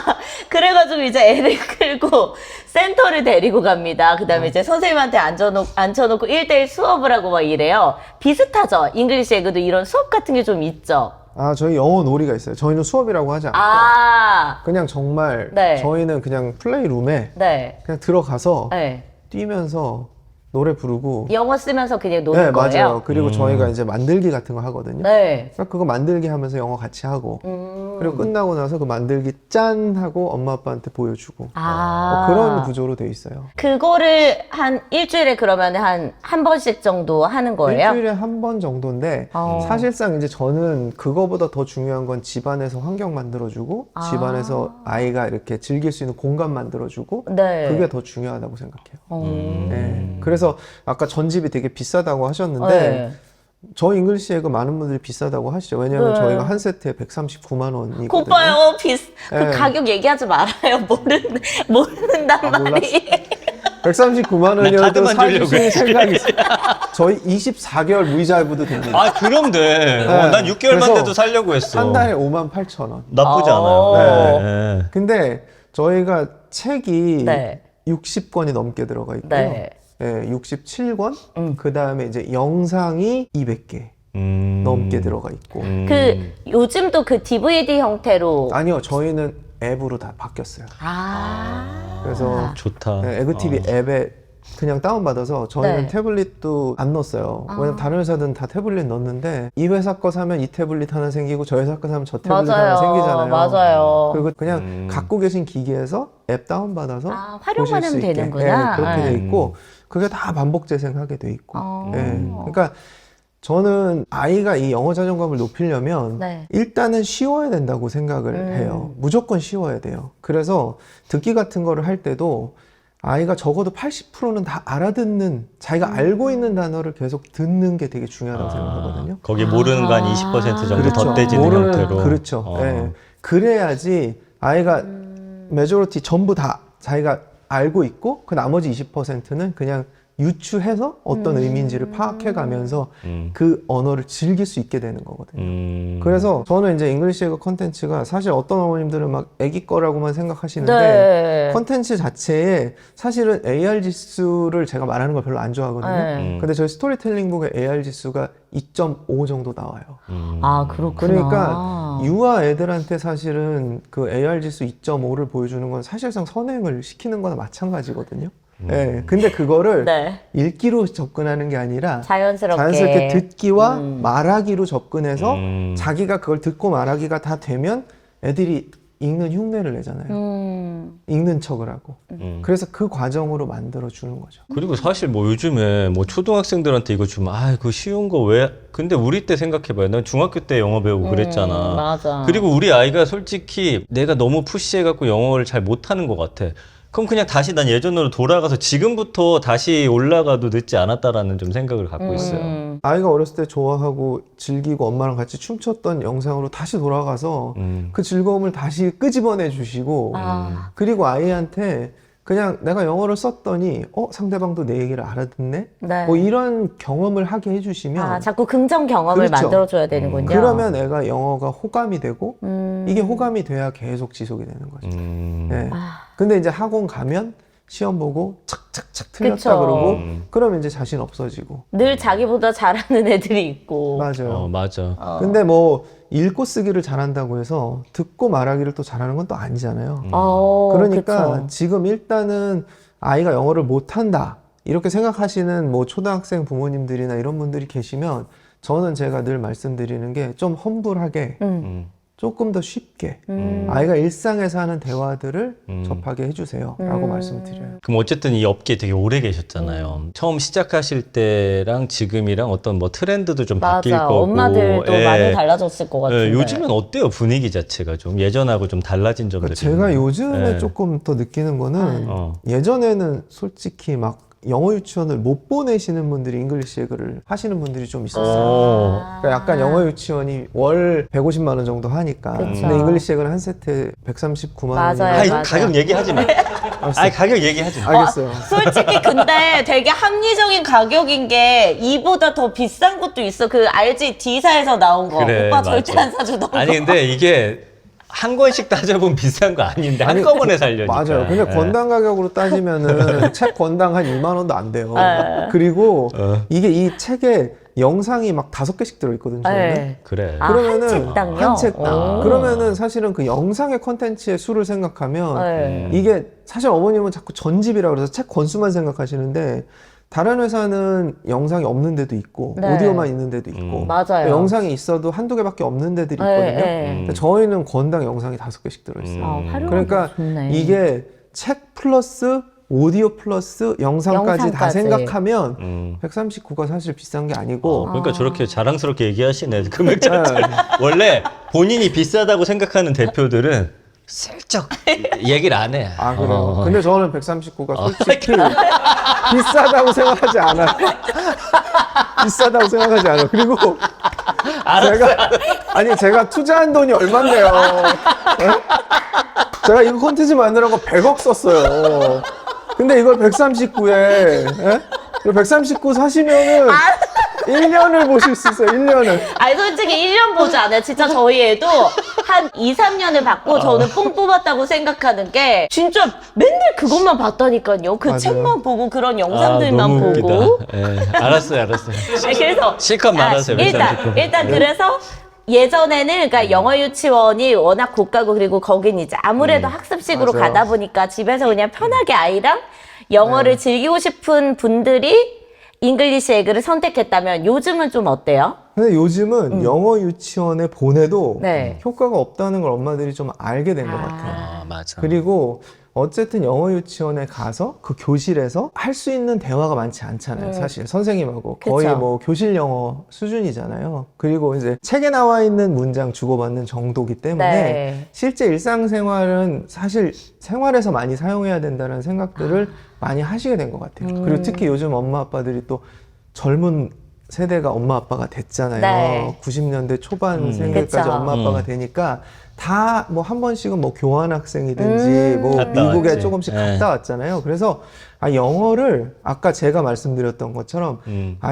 그래가지고 이제 애를 끌고 센터를 데리고 갑니다. 그 다음에 이제 선생님한테 앉혀놓고 1대1 수업을 하고 막 이래요. 비슷하죠? 잉글리시 에그도 이런 수업 같은 게 좀 있죠? 아, 저희 영어 놀이가 있어요. 저희는 수업이라고 하지 않고 그냥 정말 네. 저희는 그냥 플레이룸에 네. 그냥 들어가서 네. 뛰면서 노래 부르고 영어 쓰면서 그냥 노는 네, 거예요? 맞아요. 그리고 저희가 이제 만들기 같은 거 하거든요. 네. 그러니까 그거 만들기 하면서 영어 같이 하고 그리고 끝나고 나서 그 만들기 짠 하고 엄마 아빠한테 보여주고 아. 그런 구조로 돼 있어요. 그거를 한 일주일에 그러면 한 번씩 정도 하는 거예요? 일주일에 한 번 정도인데 사실상 이제 저는 그거보다 더 중요한 건 집안에서 환경 만들어주고 집안에서 아이가 이렇게 즐길 수 있는 공간 만들어주고 네. 그게 더 중요하다고 생각해요. 네. 그래서 아까 전집이 되게 비싸다고 하셨는데 네. 저 잉글리시 에그 많은 분들이 비싸다고 하시죠. 왜냐하면 네. 저희가 한 세트에 139만 원이거든요. 오빠요, 그 네. 가격 얘기하지 말아요. 모른단 몰랐어. 말이. 139만 원이어도 카드만 주려고 사주실 생각이 있어요. 저희 24개월 무이자 할부도 됩니다. 아 그럼 돼. 난 6개월만 그래서 돼도 살려고 했어. 한 달에 5만 8천 원. 나쁘지 어. 않아요. 네. 네. 근데 저희가 책이 네. 60권이 넘게 들어가 있고요. 네. 네, 67권. 그 다음에 이제 영상이 200개 넘게 들어가 있고. 그 요즘도 그 DVD 형태로. 아니요, 저희는 앱으로 다 바뀌었어요. 그래서 좋다. 네, 에그TV 앱에 그냥 다운받아서 저희는 네. 태블릿도 안 넣었어요. 왜냐면 다른 회사들은 다 태블릿 넣었는데 이 회사 거 사면 이 태블릿 하나 생기고 저 회사 거 사면 저 태블릿 하나 생기잖아요. 맞아요. 그리고 그냥 갖고 계신 기기에서 앱 다운받아서 활용만 보실 수 하면 있게. 되는구나. 네, 그렇게 네. 돼 있고 그게 다 반복 재생하게 돼 있고. 네. 그러니까 저는 아이가 이 영어 자존감을 높이려면 네. 일단은 쉬워야 된다고 생각을 해요. 무조건 쉬워야 돼요. 그래서 듣기 같은 거를 할 때도 아이가 적어도 80%는 다 알아듣는 자기가 알고 있는 단어를 계속 듣는 게 되게 중요하다고 생각하거든요. 거기 모르는 거 한 20% 정도 덧대지는 모르는, 형태로. 그렇죠. 네. 그래야지 아이가 메조리티 전부 다 자기가 알고 있고 그 나머지 20%는 그냥 유추해서 어떤 의미인지를 파악해 가면서 그 언어를 즐길 수 있게 되는 거거든요. 그래서 저는 이제 잉글리시 에그 컨텐츠가 사실 어떤 어머님들은 막 애기 거라고만 생각하시는데 네. 컨텐츠 자체에 사실은 AR 지수를 제가 말하는 걸 별로 안 좋아하거든요. 네. 근데 저희 스토리텔링북에 AR 지수가 2.5 정도 나와요. 아, 그렇구나. 그러니까 유아 애들한테 사실은 그 AR 지수 2.5를 보여주는 건 사실상 선행을 시키는 거나 마찬가지거든요. 네, 근데 그거를 네. 읽기로 접근하는 게 아니라 자연스럽게 듣기와 말하기로 접근해서 자기가 그걸 듣고 말하기가 다 되면 애들이 읽는 흉내를 내잖아요. 읽는 척을 하고. 그래서 그 과정으로 만들어 주는 거죠. 그리고 사실 뭐 요즘에 뭐 초등학생들한테 이거 주면 아 이거 쉬운 거 왜? 근데 우리 때 생각해봐요. 난 중학교 때 영어 배우고 그랬잖아. 맞아. 그리고 우리 아이가 솔직히 내가 너무 푸시해갖고 영어를 잘 못하는 것 같아. 그럼 그냥 다시 난 예전으로 돌아가서 지금부터 다시 올라가도 늦지 않았다라는 좀 생각을 갖고 있어요. 아이가 어렸을 때 좋아하고 즐기고 엄마랑 같이 춤췄던 영상으로 다시 돌아가서 그 즐거움을 다시 끄집어내 주시고 그리고 아이한테 그냥 내가 영어를 썼더니 상대방도 내 얘기를 알아듣네? 네. 뭐 이런 경험을 하게 해주시면 자꾸 긍정 경험을 그렇죠. 만들어줘야 되는군요. 그러면 애가 영어가 호감이 되고 이게 호감이 돼야 계속 지속이 되는 거죠. 네. 근데 이제 학원 가면 시험 보고 착착착 틀렸다 그쵸. 그러고 그러면 이제 자신 없어지고 늘 자기보다 잘하는 애들이 있고. 맞아요. 맞아. 근데 뭐 읽고 쓰기를 잘한다고 해서 듣고 말하기를 또 잘하는 건 또 아니잖아요. 그러니까 그쵸. 지금 일단은 아이가 영어를 못한다 이렇게 생각하시는 뭐 초등학생 부모님들이나 이런 분들이 계시면 저는 제가 늘 말씀드리는 게 좀 험불하게 조금 더 쉽게 아이가 일상에서 하는 대화들을 접하게 해주세요 라고 말씀을 드려요. 그럼 어쨌든 이 업계에 되게 오래 계셨잖아요. 처음 시작하실 때랑 지금이랑 어떤 뭐 트렌드도 좀 바뀔 맞아. 거고. 엄마들도 예. 많이 달라졌을 것 같은데. 예, 요즘은 어때요? 분위기 자체가 좀 예전하고 좀 달라진 점들이. 제가 요즘에 예. 조금 더 느끼는 거는 어. 예전에는 솔직히 막 영어 유치원을 못 보내시는 분들이 잉글리시 에그를 하시는 분들이 좀 있었어요. 그러니까 약간 영어 유치원이 월 150만 원 정도 하니까. 그쵸. 근데 잉글리시 에그는 한 세트에 139만 원이 맞아요. 아이, 맞아. 가격 얘기하지 마. 아이, 가격 얘기하지 마. 알겠어요. 솔직히 근데 되게 합리적인 가격인 게 이보다 더 비싼 것도 있어. 그 알지? D사에서 나온 거. 그래, 오빠 맞아. 절대 안 사주던 거. 아니 근데 이게 한 권씩 따져보면 비싼 거 아닌데 한꺼번에 살려니까. 맞아요. 근데 예. 권당 가격으로 따지면은 책 권당 한 2만 원도 안 돼요. 그리고 이게 이 책에 영상이 막 5개씩 들어있거든요. 저희는. 네. 그래. 그러면은 한 책당요? 한 책당. 오. 그러면은 사실은 그 영상의 컨텐츠의 수를 생각하면 네. 이게 사실 어머님은 자꾸 전집이라고 그래서 책 권수만 생각하시는데 다른 회사는 영상이 없는 데도 있고 네. 오디오만 있는 데도 있고 맞아요. 영상이 있어도 한두 개밖에 없는 데들이 있거든요. 근데 저희는 건당 영상이 5개씩 들어있어요. 활용하기 그러니까 좋네. 이게 책 플러스 오디오 플러스 영상까지 다 영상까지. 생각하면 139가 사실 비싼 게 아니고 그러니까 저렇게 자랑스럽게 얘기하시네. 금액 자체. 원래 본인이 비싸다고 생각하는 대표들은 슬쩍 얘기를 안 해. 아 그래요? 근데 저는 139가 솔직히 비싸다고 생각하지 않아요. 비싸다고 생각하지 않아요. 그리고 제가 투자한 돈이 얼만데요. 제가 이거 콘텐츠 만드는 거 100억 썼어요. 근데 이걸 139에 139 사시면은 1년을 보실 수 있어요. 1년을. 아니 솔직히 1년 보지 않아요. 진짜 저희 애도 한 2, 3년을 받고 저는 뽕 뽑았다고 생각하는 게 진짜 맨날 그것만 봤다니까요. 그 맞아요. 책만 보고 그런 영상들만 너무 보고. 웃기다. 예, 알았어요. 아니, 그래서 실컷 말하세요. 일단 그래서 예전에는 그러니까 영어 유치원이 워낙 고가고 그리고 거긴 이제 아무래도 학습식으로 맞아요. 가다 보니까 집에서 그냥 편하게 아이랑 영어를 즐기고 싶은 분들이 잉글리시 에그를 선택했다면 요즘은 좀 어때요? 근데 요즘은 영어 유치원에 보내도 네. 효과가 없다는 걸 엄마들이 좀 알게 된 것 같아요. 아, 맞아. 그리고 어쨌든 영어 유치원에 가서 그 교실에서 할 수 있는 대화가 많지 않잖아요. 사실 선생님하고 거의 그쵸. 뭐 교실 영어 수준이잖아요. 그리고 이제 책에 나와 있는 문장 주고받는 정도기 때문에 네. 실제 일상생활은 사실 생활에서 많이 사용해야 된다는 생각들을 많이 하시게 된 것 같아요. 그리고 특히 요즘 엄마 아빠들이 또 젊은 세대가 엄마 아빠가 됐잖아요. 네. 90년대 초반생들까지 그쵸. 엄마 아빠가 되니까 다 뭐 한 번씩은 뭐 교환학생이든지 뭐 갔다 미국에 왔지. 조금씩 네. 갔다 왔잖아요. 그래서 영어를 아까 제가 말씀드렸던 것처럼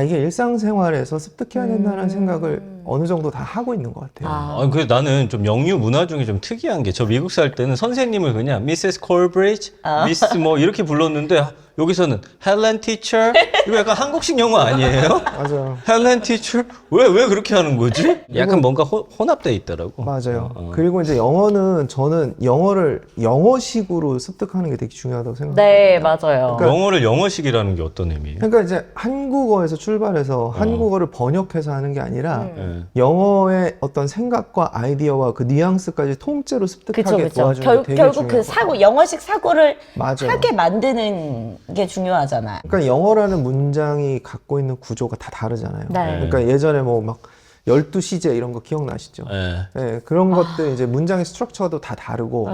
이게 일상생활에서 습득해야 된다는 생각을 어느 정도 다 하고 있는 것 같아요. 아니, 그래서 나는 좀 영유 문화 중에 좀 특이한 게 저 미국 살 때는 선생님을 그냥 미세스 콜브리지, 미스 뭐 이렇게 불렀는데 여기서는 헬렌 티처 이거 약간 한국식 영어 아니에요? 맞아요. 헬렌 티처 왜 그렇게 하는 거지? 약간 뭔가 혼합돼 있더라고. 맞아요. 그리고 이제 영어는 저는 영어를 영어식으로 습득하는 게 되게 중요하다고 생각해요. 네, 맞아요. 영어를 영어식이라는 게 어떤 의미예요? 그러니까 이제 한국어에서 출발해서 한국어를 번역해서 하는 게 아니라 네. 영어의 어떤 생각과 아이디어와 그 뉘앙스까지 통째로 습득하게 그쵸. 도와주는 게 되게 결국 중요한 그 것 사고, 영어식 사고를 맞아요. 하게 만드는 게 중요하잖아요. 그러니까 영어라는 문장이 갖고 있는 구조가 다 다르잖아요. 네. 그러니까 예전에 뭐 막 12시제 이런 거 기억나시죠? 네. 네, 그런 것들 이제 문장의 스트럭처도 다 다르고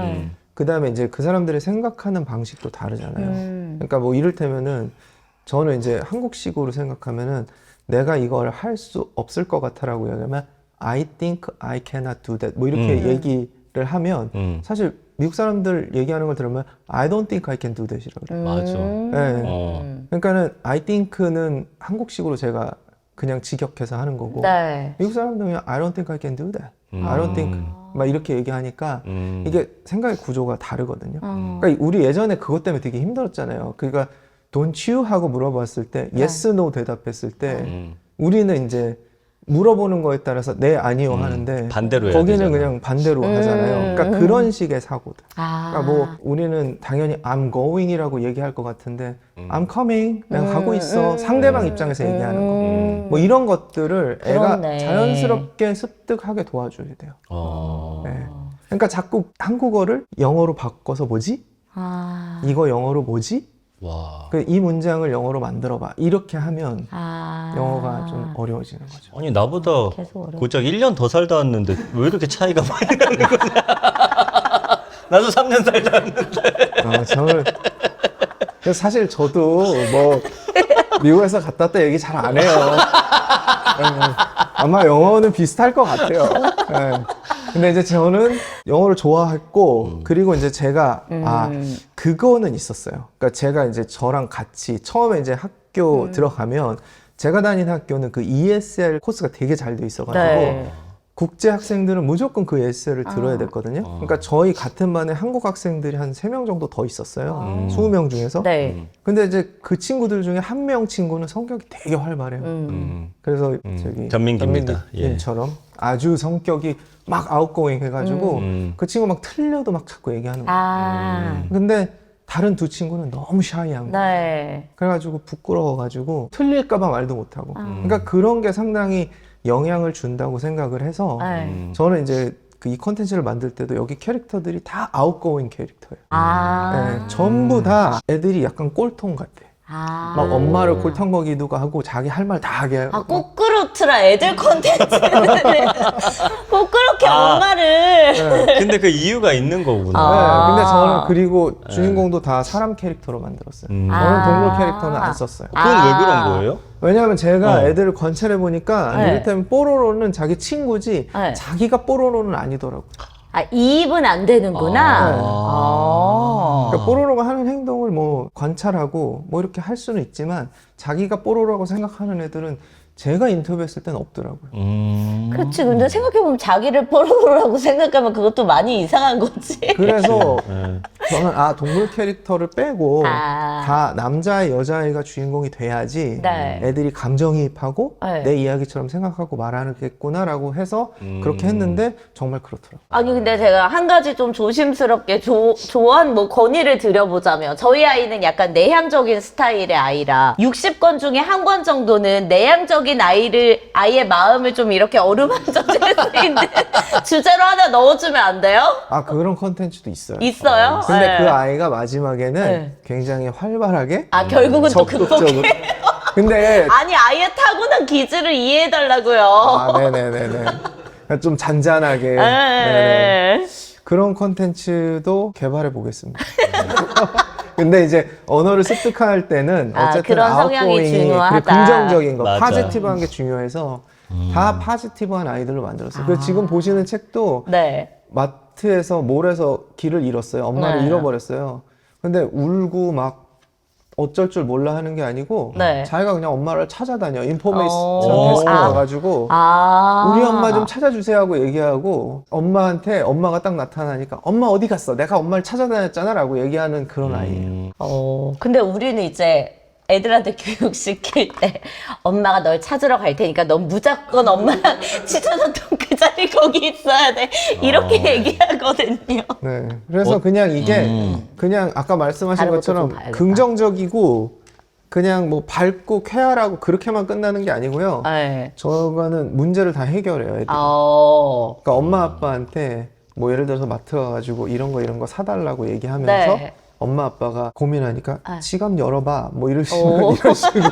그다음에 이제 그 사람들이 생각하는 방식도 다르잖아요. 그러니까 뭐 이를테면은 저는 이제 한국식으로 생각하면은 내가 이걸 할 수 없을 것 같아라고 얘기하면 I think I cannot do that 뭐 이렇게 얘기를 하면 사실 미국 사람들 얘기하는 걸 들으면 I don't think I can do that이라고 그래요. 맞아. 네. 그러니까는 I think는 한국식으로 제가 그냥 직역해서 하는 거고 네. 미국 사람들은 그냥 I don't think I can do that. I don't think 막 이렇게 얘기하니까 이게 생각의 구조가 다르거든요. 그러니까 우리 예전에 그것 때문에 되게 힘들었잖아요. 그러니까 don't you 하고 물어봤을 때 yes, no 대답했을 때 우리는 이제 물어보는 거에 따라서 네, 아니요 하는데 반대로 해야 거기는 되잖아. 그냥 반대로 하잖아요. 그러니까 그런 식의 사고들. 그러니까 뭐 우리는 당연히 I'm going이라고 얘기할 것 같은데 I'm coming, 내가 가고 있어. 상대방 입장에서 얘기하는 거. 뭐 이런 것들을 애가 그렇네. 자연스럽게 습득하게 도와줘야 돼요. 어. 네. 그러니까 자꾸 한국어를 영어로 바꿔서 뭐지? 이거 영어로 뭐지? 와. 이 문장을 영어로 만들어봐. 이렇게 하면 아. 영어가 좀 어려워지는 거죠. 아니 나보다 계속 어려워. 고작 1년 더 살다 왔는데 왜 이렇게 차이가 많이 나는 거냐? 나도 3년 살다 왔는데. 저는 그래서 사실 저도 뭐 미국에서 갔다 왔다 얘기 잘 안 해요. 아마 영어는 비슷할 것 같아요. 네. 근데 이제 저는 영어를 좋아했고 그리고 이제 제가 그거는 있었어요. 그러니까 제가 이제 저랑 같이 처음에 이제 학교 들어가면 제가 다니는 학교는 그 ESL 코스가 되게 잘 돼 있어가지고 네. 국제 학생들은 무조건 그 ESL을 들어야 됐거든요. 그러니까 저희 같은 반에 한국 학생들이 한 3명 정도 더 있었어요. 20명 중에서. 네. 근데 이제 그 친구들 중에 한 명 친구는 성격이 되게 활발해요. 그래서 저기 전민기입니다. 님처럼 아주 성격이 막 아웃고잉 해가지고 그 친구 막 틀려도 막 자꾸 얘기하는 거예요. 아. 근데 다른 두 친구는 너무 샤이한 거예요. 네. 그래가지고 부끄러워가지고 틀릴까봐 말도 못하고. 그러니까 그런 게 상당히 영향을 준다고 생각을 해서 네. 저는 이제 이 컨텐츠를 만들 때도 여기 캐릭터들이 다 아웃고잉 캐릭터예요. 아. 네, 전부 다 애들이 약간 꼴통 같아. 아. 막 엄마를 골탕 먹이기도 하고 자기 할 말 다 하게 하고. 아, 꼭 그렇더라. 애들 콘텐츠는. 꼭 그렇게 엄마를. 근데 그 이유가 있는 거구나. 아. 네, 근데 저는 그리고 주인공도 다 사람 캐릭터로 만들었어요. 저는 동물 캐릭터는 안 썼어요. 그건 왜 그런 거예요? 왜냐하면 제가 애들을 관찰해 보니까 네. 이를테면 뽀로로는 자기 친구지 네. 자기가 뽀로로는 아니더라고요. 아, 이입은 안 되는구나. 아. 그러니까 뽀로로가 하는 행동을 뭐 관찰하고 뭐 이렇게 할 수는 있지만 자기가 뽀로로라고 생각하는 애들은 제가 인터뷰했을 때는 없더라고요. 그렇지. 근데 생각해보면 자기를 뽀로로라고 생각하면 그것도 많이 이상한 거지. 그래서 네. 저는 동물 캐릭터를 빼고 아. 다 남자애 여자애가 주인공이 돼야지 네. 애들이 감정이입하고 네. 내 이야기처럼 생각하고 말하겠구나라고 해서 그렇게 했는데 정말 그렇더라고요. 아니 근데 제가 한 가지 좀 조심스럽게 조언 뭐 건의를 드려보자면 저희 아이는 약간 내향적인 스타일의 아이라 60권 중에 한 권 정도는 내향적인 아이의 마음을 좀 이렇게 어루만져 줄 수 있는 주제로 하나 넣어주면 안 돼요? 그런 컨텐츠도 있어요. 있어요? 근데 네. 그 아이가 마지막에는 네. 굉장히 활발하게 아 결국은 또 적극적으로 극복해. 근데 아니 아이의 타고난 기질을 이해해달라고요. 네네네네 좀 잔잔하게 네네. 네. 그런 컨텐츠도 개발해 보겠습니다. 근데 이제 언어를 습득할 때는 어쨌든 그런 성향이 아웃고잉이 중요하다. 긍정적인 거, 맞아. 파지티브한 게 중요해서 다 파지티브한 아이들로 만들었어요. 그래서 지금 보시는 책도 네. 마트에서 몰에서 길을 잃었어요. 엄마를 네. 잃어버렸어요. 근데 울고 막 어쩔 줄 몰라 하는 게 아니고 네. 자기가 그냥 엄마를 찾아다녀. 인포메이션 오. 데스크에 아. 가가지고 아. 우리 엄마 좀 찾아주세요 하고 얘기하고 엄마한테 엄마가 딱 나타나니까 엄마 어디 갔어? 내가 엄마를 찾아다녔잖아 라고 얘기하는 그런 아이예요. 근데 우리는 이제 애들한테 교육시킬 때 엄마가 널 찾으러 갈 테니까 넌 무조건 엄마랑 치쳐놨던 그 자리 거기 있어야 돼. 이렇게 얘기하거든요. 네. 그래서 그냥 이게 그냥 아까 말씀하신 다른 것도 것처럼 좀 봐야겠다. 긍정적이고 그냥 뭐 밝고 쾌활하고 그렇게만 끝나는 게 아니고요. 네. 저거는 문제를 다 해결해요. 애들이. 그러니까 엄마 아빠한테 뭐 예를 들어서 마트 가가지고 이런 거 사달라고 얘기하면서 네. 엄마 아빠가 고민하니까 네. 지갑 열어봐 뭐 이런 오. 식으로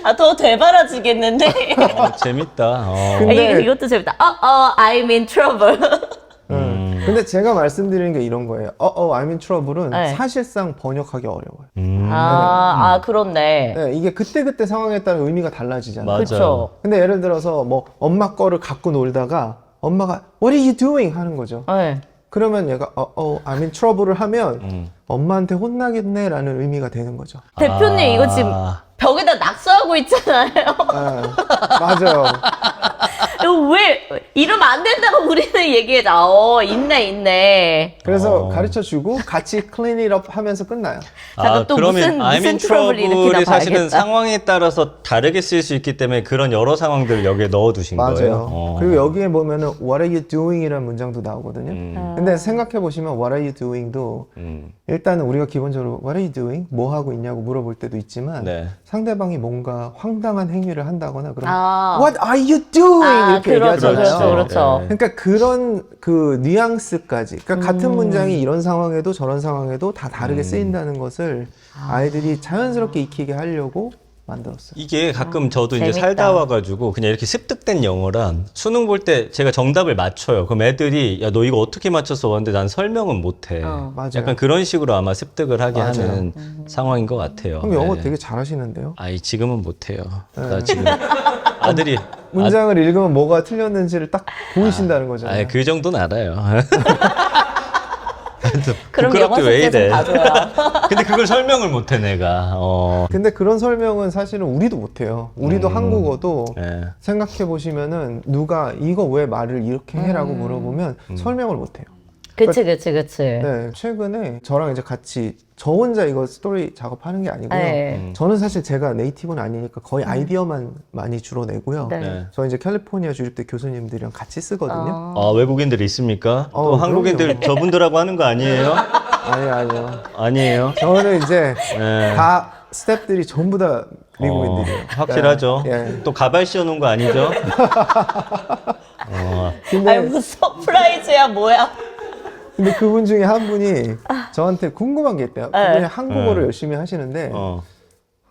아, 더 되바라지겠는데? 재밌다. 근데- 이것도 재밌다. I'm in trouble. 근데 제가 말씀드리는 게 이런 거예요. I'm in trouble은 네. 사실상 번역하기 어려워요. 그렇네. 네, 이게 그때그때 상황에 따라 의미가 달라지잖아요. 맞아요. 그쵸. 근데 예를 들어서 뭐 엄마 거를 갖고 놀다가 엄마가 What are you doing? 하는 거죠. 네. 그러면 얘가 I'm in trouble을 하면 엄마한테 혼나겠네 라는 의미가 되는 거죠. 대표님, 이거 지금 벽에다 낙서하고 있잖아요. 맞아요. 이거 왜, 이러면 안 된다고 우리는 얘기해줘. 있네. 그래서 가르쳐주고 같이 clean it up 하면서 끝나요. 잠깐 또 그러면 I'm in 트러블이 이렇게 trouble이 사실은 나봐야겠다. 상황에 따라서 다르게 쓸 수 있기 때문에 그런 여러 상황들을 여기에 넣어두신 맞아요. 거예요. 그리고 여기에 보면은 What are you doing? 이라는 문장도 나오거든요. 근데 생각해 보시면 What are you doing?도 일단은 우리가 기본적으로 What are you doing? 뭐 하고 있냐고 물어볼 때도 있지만 네. 상대방이 뭔가 황당한 행위를 한다거나 그러면 아. What are you doing? 이렇게 그렇죠, 얘기하잖아요. 그렇죠. 네. 그러니까 그런 그 뉘앙스까지 그러니까 같은 문장이 이런 상황에도 저런 상황에도 다 다르게 쓰인다는 것을 아이들이 자연스럽게 익히게 하려고 만들었어요. 이게 가끔 저도 이제 재밌다. 살다 와가지고 그냥 이렇게 습득된 영어랑 수능 볼 때 제가 정답을 맞춰요. 그럼 애들이 야 너 이거 어떻게 맞췄어? 왔는데 난 설명은 못해. 맞아요. 약간 그런 식으로 아마 습득을 하게 맞아요. 하는 상황인 것 같아요. 그럼 영어 네. 되게 잘하시는데요? 아이 지금은 못해요. 나 지금 아들이 문장을 읽으면 뭐가 틀렸는지를 딱 보이신다는 거잖아요. 아그 정도는 알아요. 그럼 영어 부끄럽게 왜 숙제 좀 이래? 봐줘요. 근데 그걸 설명을 못해 내가. 근데 그런 설명은 사실은 우리도 못해요. 우리도 한국어도 네. 생각해 보시면은 누가 이거 왜 말을 이렇게 해라고 물어보면 설명을 못해요. 그치. 네, 최근에 저랑 이제 같이 저 혼자 이거 스토리 작업하는 게 아니고요. 네. 저는 사실 제가 네이티브는 아니니까 거의 아이디어만 많이 주로 내고요. 네. 네. 저 이제 캘리포니아 주립대 교수님들이랑 같이 쓰거든요. 아 외국인들이 있습니까? 또 그럼요. 한국인들 저분들하고 하는 거 아니에요? 아니요. 아니에요. 저는 이제 예. 다 스태프들이 전부 다 미국인들이에요. 확실하죠. 예. 또 가발 씌워놓은 거 아니죠? 근데 아니 뭐 서프라이즈야 뭐야? 근데 그분 중에 한 분이 저한테 궁금한 게 있대요. 그분이 네. 한국어를 열심히 하시는데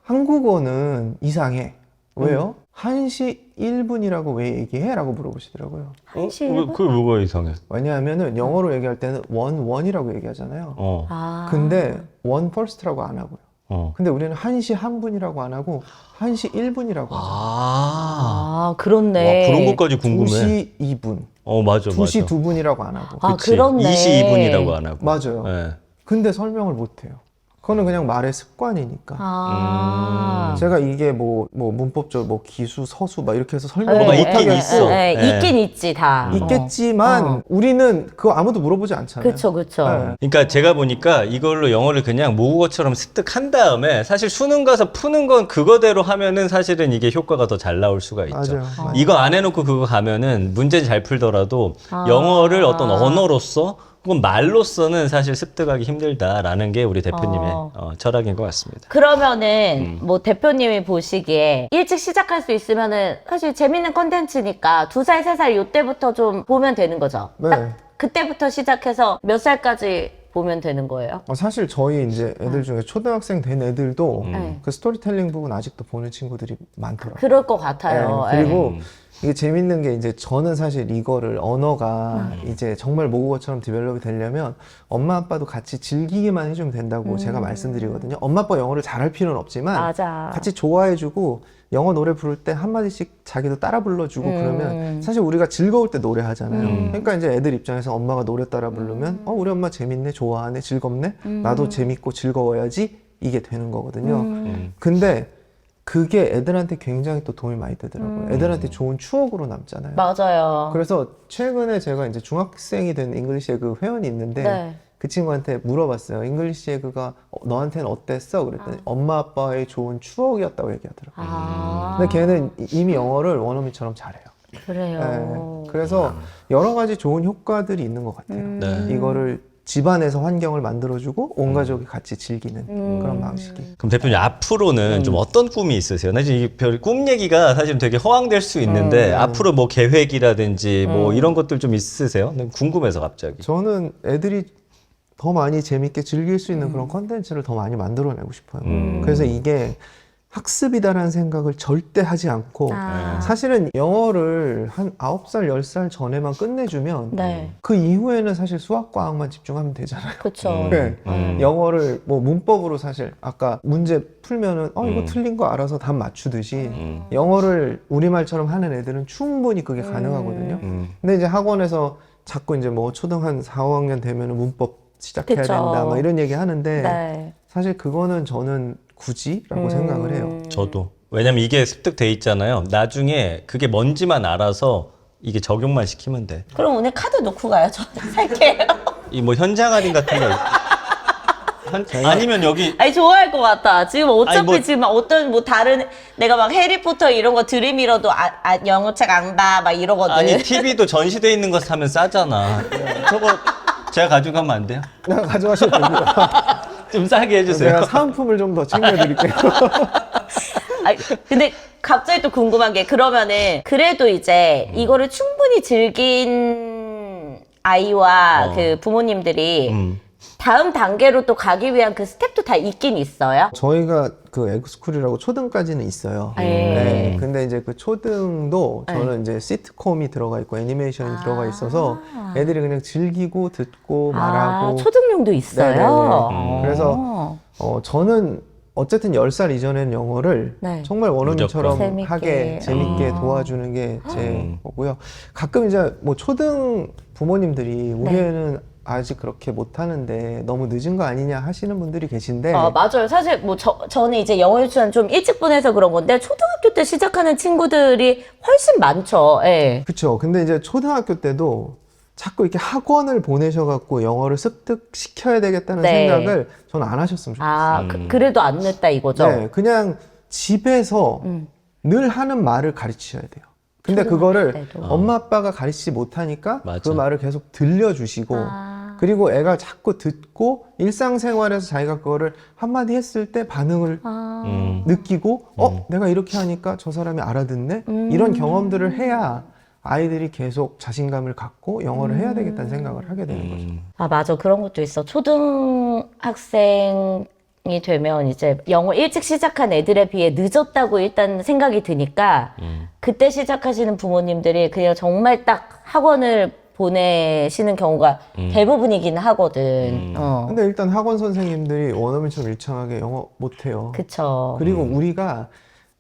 한국어는 이상해. 왜요? 1시 1분이라고 왜 얘기해? 라고 물어보시더라고요. 한시 그게 뭐가 이상해? 왜냐하면은 영어로 얘기할 때는 원이라고 얘기하잖아요. 아. 근데 원 퍼스트라고 안 하고요. 어. 근데 우리는 1시 1분이라고 안 하고 1시 1분이라고 하죠. 아, 그렇네. 와, 그런 것까지 궁금해. 2시 2분. 맞아, 2시 맞아. 2분이라고 안 하고. 아, 그치. 그렇네. 2시 2분이라고 안 하고. 맞아요. 예. 근데 설명을 못 해요. 그거는 그냥 말의 습관이니까. 아. 제가 이게 뭐 문법적으로 뭐 기수, 서수 막 이렇게 해서 설명을 뭐가 못 있긴 하겠어. 있어. 네, 네. 있긴 있지 다. 있겠지만 우리는 그거 아무도 물어보지 않잖아요. 그렇죠, 그렇죠. 네. 그러니까 제가 보니까 이걸로 영어를 그냥 모국어처럼 습득한 다음에 사실 수능 가서 푸는 건 그거대로 하면은 사실은 이게 효과가 더 잘 나올 수가 있죠. 맞아요. 이거 안 해놓고 그거 가면은 문제 잘 풀더라도 영어를 어떤 언어로서 혹은 말로서는 사실 습득하기 힘들다라는 게 우리 대표님의 철학인 것 같습니다. 그러면은 뭐 대표님이 보시기에 일찍 시작할 수 있으면은 사실 재밌는 컨텐츠니까 2살, 3살 요때부터 좀 보면 되는 거죠. 네. 딱 그때부터 시작해서 몇 살까지 보면 되는 거예요? 사실 저희 이제 애들 중에 초등학생 된 애들도 네. 그 스토리텔링 부분 아직도 보는 친구들이 많더라고요. 그럴 것 같아요. 네, 그리고 예. 이게 재밌는 게 이제 저는 사실 이거를 언어가 이제 정말 모국어처럼 디벨롭이 되려면 엄마 아빠도 같이 즐기기만 해주면 된다고 제가 말씀드리거든요. 엄마 아빠 영어를 잘할 필요는 없지만 맞아. 같이 좋아해주고 영어 노래 부를 때 한마디씩 자기도 따라 불러주고 그러면 사실 우리가 즐거울 때 노래하잖아요. 그러니까 이제 애들 입장에서 엄마가 노래 따라 부르면 우리 엄마 재밌네, 좋아하네, 즐겁네, 나도 재밌고 즐거워야지 이게 되는 거거든요. 근데 그게 애들한테 굉장히 또 도움이 많이 되더라고요. 애들한테 좋은 추억으로 남잖아요. 맞아요. 그래서 최근에 제가 이제 중학생이 된 잉글리시 에그 회원이 있는데 네. 그 친구한테 물어봤어요. 잉글리시 에그가 너한테는 어땠어? 그랬더니 엄마 아빠의 좋은 추억이었다고 얘기하더라고요. 아, 근데 걔는 이미 영어를 원어민처럼 잘해요. 그래요. 네. 그래서 여러 가지 좋은 효과들이 있는 것 같아요. 네. 이거를 집안에서 환경을 만들어주고 온 가족이 같이 즐기는 그런 방식이. 그럼 대표님 앞으로는 좀 어떤 꿈이 있으세요? 사실 이게 별 꿈 얘기가 사실 되게 허황될 수 있는데 앞으로 뭐 계획이라든지 뭐 이런 것들 좀 있으세요? 난 궁금해서 갑자기. 저는 애들이 더 많이 재밌게 즐길 수 있는 그런 컨텐츠를 더 많이 만들어내고 싶어요. 그래서 이게 학습이다라는 생각을 절대 하지 않고 사실은 영어를 한 9살, 10살 전에만 끝내주면 네. 그 이후에는 사실 수학, 과학만 집중하면 되잖아요. 그렇죠. 네. 영어를 뭐 문법으로 사실 아까 문제 풀면은 이거 틀린 거 알아서 답 맞추듯이 영어를 우리말처럼 하는 애들은 충분히 그게 가능하거든요. 근데 이제 학원에서 자꾸 이제 뭐 초등 한 4, 5학년 되면은 문법 시작해야 그쵸. 된다 막 이런 얘기 하는데 네. 사실 그거는 저는 굳이라고 생각을 해요. 저도. 왜냐면 이게 습득돼 있잖아요. 나중에 그게 뭔지만 알아서 이게 적용만 시키면 돼. 그럼 오늘 카드 놓고 가요. 저 살게요. 이 뭐 현장 할인 같은 거 아니면 여기 아니 좋아할 것 같아. 지금 어차피 아니, 뭐- 지금 어떤 뭐 다른 내가 막 해리포터 이런 거 들이밀어도 영어책 안 봐 막 이러거든. 아니 TV도 전시돼 있는 거 사면 싸잖아. 저거 제가 가져가면 안 돼요? 가져가셔도 되고요. 좀 싸게 해주세요. 제가 사은품을 좀 더 챙겨드릴게요. 아니, 근데 갑자기 또 궁금한 게 그러면은 그래도 이제 이거를 충분히 즐긴 아이와 그 부모님들이 다음 단계로 또 가기 위한 그 스텝도 다 있긴 있어요. 저희가 그 에그스쿨이라고 초등까지는 있어요. 네. 근데 이제 그 초등도 저는 이제 시트콤이 들어가 있고 애니메이션이 들어가 있어서 애들이 그냥 즐기고 듣고 말하고. 초등용도 있어요. 네네네. 그래서 저는 어쨌든 10살 이전엔 영어를 네. 정말 원어민처럼 재밌게. 하게 재밌게 도와주는 게 제 거고요. 가끔 이제 뭐 초등 부모님들이 우리 애는 아직 그렇게 못하는데 너무 늦은 거 아니냐 하시는 분들이 계신데 맞아요. 사실 뭐 저는 이제 영어 유치원 좀 일찍 보내서 그런 건데 초등학교 때 시작하는 친구들이 훨씬 많죠. 예. 그렇죠. 근데 이제 초등학교 때도 자꾸 이렇게 학원을 보내셔갖고 영어를 습득시켜야 되겠다는 네. 생각을 저는 안 하셨으면 좋겠어요. 그래도 안 늦다 이거죠. 네, 그냥 집에서 늘 하는 말을 가르쳐야 돼요. 근데 그거를 때도. 엄마 아빠가 가르치지 못하니까 맞아. 그 말을 계속 들려주시고 그리고 애가 자꾸 듣고 일상생활에서 자기가 그거를 한마디 했을 때 반응을 느끼고 내가 이렇게 하니까 저 사람이 알아듣네? 이런 경험들을 해야 아이들이 계속 자신감을 갖고 영어를 해야 되겠다는 생각을 하게 되는 거죠. 아, 맞아. 그런 것도 있어. 초등학생이 되면 이제 영어 일찍 시작한 애들에 비해 늦었다고 일단 생각이 드니까 그때 시작하시는 부모님들이 그냥 정말 딱 학원을 보내시는 경우가 대부분이긴 하거든. 근데 일단 학원 선생님들이 원어민처럼 일정하게 영어 못해요. 그쵸. 그리고 우리가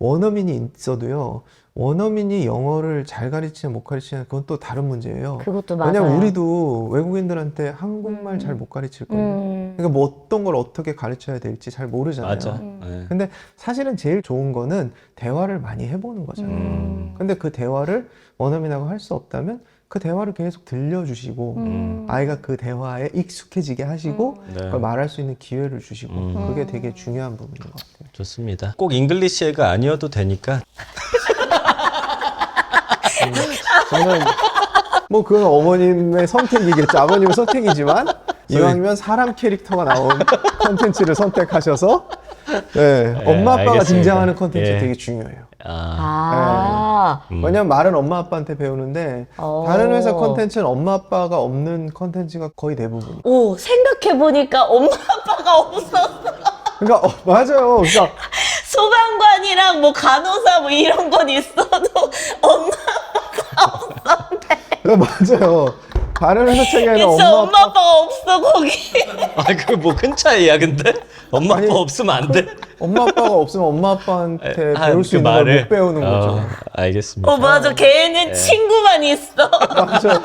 원어민이 있어도요, 원어민이 영어를 잘 가르치냐 못 가르치냐 그건 또 다른 문제예요. 그것도 맞아요. 왜냐면 우리도 외국인들한테 한국말 잘 못 가르칠 거예요. 그러니까 뭐 어떤 걸 어떻게 가르쳐야 될지 잘 모르잖아요. 맞아. 네. 근데 사실은 제일 좋은 거는 대화를 많이 해보는 거잖아요. 근데 그 대화를 원어민하고 할 수 없다면 그 대화를 계속 들려주시고 아이가 그 대화에 익숙해지게 하시고 네. 그걸 말할 수 있는 기회를 주시고 그게 되게 중요한 부분인 것 같아요. 좋습니다. 꼭 잉글리시 애가 아니어도 되니까. 저는 뭐 그건 어머님의 선택이겠죠. 아버님의 선택이지만 이왕이면 사람 캐릭터가 나온 컨텐츠를 선택하셔서 네, 엄마 아빠가 알겠습니다. 등장하는 컨텐츠 예. 되게 중요해요. 아, 왜냐면 말은 엄마 아빠한테 배우는데 다른 회사 컨텐츠는 엄마 아빠가 없는 컨텐츠가 거의 대부분. 오, 생각해보니까 엄마 아빠가 없었어. 그러니까 맞아요. 그러니까 소방관이랑 뭐 간호사 뭐 이런 건 있어도 엄마 아빠가 없었네. 맞아요. 다른 회사 책에는 진짜 엄마 아빠가 없어 거기. 아, 그거 뭐 큰 차이야, 근데? 엄마 아빠 없으면 안 돼? 엄마 아빠가 없으면 엄마 아빠한테 아, 배울 수 그 있는 걸 말을? 못 배우는 거죠. 알겠습니다. 맞아. 걔는 친구만 있어. 맞아요.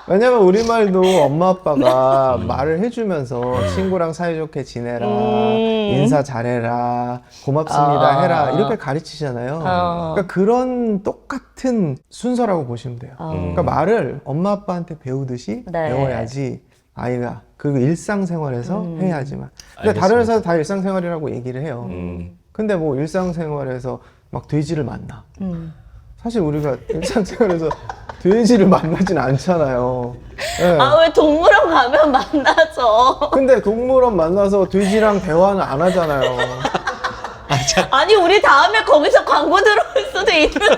왜냐면 우리말도 엄마 아빠가 말을 해주면서 친구랑 사이좋게 지내라, 인사 잘해라, 고맙습니다 해라 이렇게 가르치잖아요. 그러니까 그런 똑같은 순서라고 보시면 돼요. 그러니까 말을 엄마 아빠한테 배우듯이 네. 배워야지 아이가 그 일상생활에서 해야지만. 근데 알겠습니다. 다른 회사도 다 일상생활이라고 얘기를 해요. 근데 뭐 일상생활에서 막 돼지를 만나. 사실 우리가 일상생활에서 돼지를 만나진 않잖아요. 네. 아, 왜 동물원 가면 만나죠? 근데 동물원 만나서 돼지랑 대화는 안 하잖아요. 아니, 우리 다음에 거기서 광고 들어올 수도 있는데.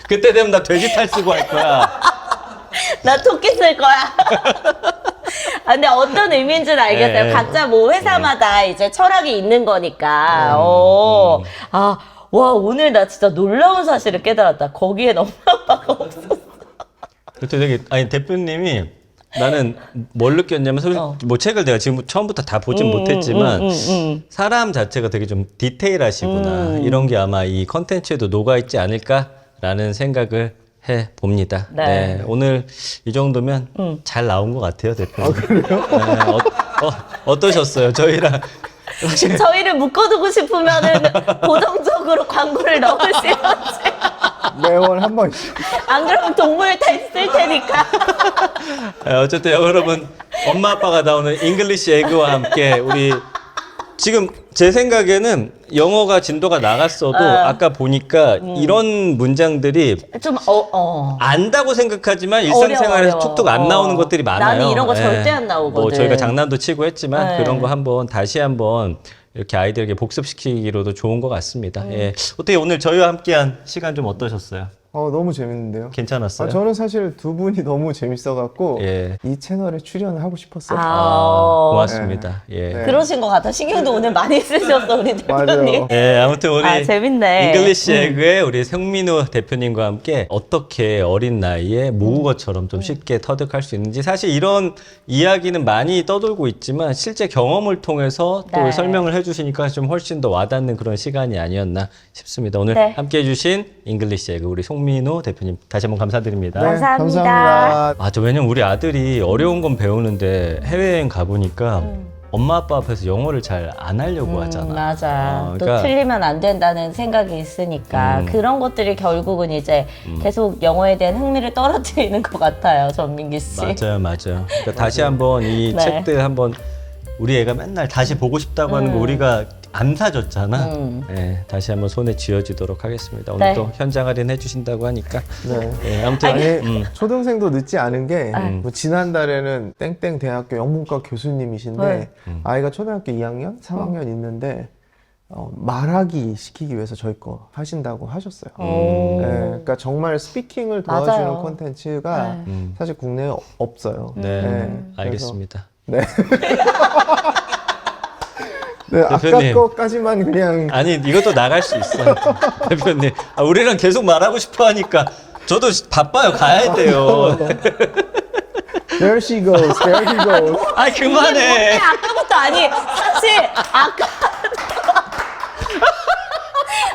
그때 되면 나 돼지 탈 쓰고 할 거야. 나 토끼 쓸 거야. 아, 근데 어떤 의미인지는 알겠어요. 네. 각자 뭐 회사마다 이제 철학이 있는 거니까. 아, 와, 오늘 나 진짜 놀라운 사실을 깨달았다. 거기엔 엄마 아빠가 없었어. 그때 되게, 아니, 대표님이 나는 뭘 느꼈냐면, 뭐 책을 내가 지금 처음부터 다 보진 못했지만, 사람 자체가 되게 좀 디테일하시구나. 이런 게 아마 이 컨텐츠에도 녹아있지 않을까라는 생각을 해 봅니다. 네. 네. 오늘 이 정도면 잘 나온 것 같아요, 대표님. 그래요? 네, 어떠셨어요? 저희랑. 저희를 묶어두고 싶으면은 고정적으로 광고를 넣으시는지. 매월 한 번씩. 안 그러면 동물 탈쓸 테니까. 어쨌든 여러분, 엄마 아빠가 나오는 잉글리시 에그와 함께 우리 지금 제 생각에는 영어가 진도가 나갔어도 아까 보니까 이런 문장들이 좀, 안다고 생각하지만 일상생활에서 어려워. 툭툭 안 나오는 것들이 많아요. 나는 이런 거 예. 절대 안 나오거든. 뭐 저희가 장난도 치고 했지만 네. 그런 거 한번 다시 한번 이렇게 아이들에게 복습시키기로도 좋은 것 같습니다. 예. 어떻게 오늘 저희와 함께한 시간 좀 어떠셨어요? 너무 재밌는데요. 괜찮았어요? 저는 사실 두 분이 너무 재밌어갖고 예. 이 채널에 출연을 하고 싶었어요. 고맙습니다. 예. 네. 그러신 것 같아. 신경도 오늘 많이 쓰셨어, 우리 대표님. 맞아요. 예, 아무튼 우리 아, 재밌네. 잉글리시 에그의 우리 성민우 대표님과 함께 어떻게 어린 나이에 모국어처럼 좀 쉽게 터득할 수 있는지 사실 이런 이야기는 많이 떠돌고 있지만 실제 경험을 통해서 또 네. 설명을 해주시니까 좀 훨씬 더 와닿는 그런 시간이 아니었나 싶습니다. 오늘 네. 함께 해주신 잉글리시 에그 우리 송민우 대표님 다시 한번 감사드립니다. 네, 감사합니다. 감사합니다. 맞아, 왜냐면 우리 아들이 어려운 건 배우는데 해외여행 가보니까 엄마 아빠 앞에서 영어를 잘 안 하려고 하잖아. 맞아. 또 그러니까 틀리면 안 된다는 생각이 있으니까 그런 것들이 결국은 이제 계속 영어에 대한 흥미를 떨어뜨리는 것 같아요, 전민기 씨. 맞아요. 그러니까 다시 한번 이 네. 책들 한번 우리 애가 맨날 다시 보고 싶다고 하는 거 우리가 안 사줬잖아. 네, 다시 한번 손에 쥐어지도록 하겠습니다. 오늘 네. 또 현장 할인 해주신다고 하니까. 네. 네, 아무튼 아니, 초등생도 늦지 않은 게, 뭐 지난달에는 땡땡 대학교 영문과 교수님이신데, 네. 아이가 초등학교 2학년, 3학년 있는데, 말하기 시키기 위해서 저희 거 하신다고 하셨어요. 네, 그러니까 정말 스피킹을 도와주는 맞아요. 콘텐츠가 사실 국내에 없어요. 네, 그래서- 알겠습니다. 네. 네, 아까 대표님. 거까지만 그냥 아니 이것도 나갈 수 있어요. 대표님. 우리랑 계속 말하고 싶어 하니까 저도 바빠요. 가야 돼요. There she goes, there he goes. 아 그만해. 아까부터 아니 사실 아까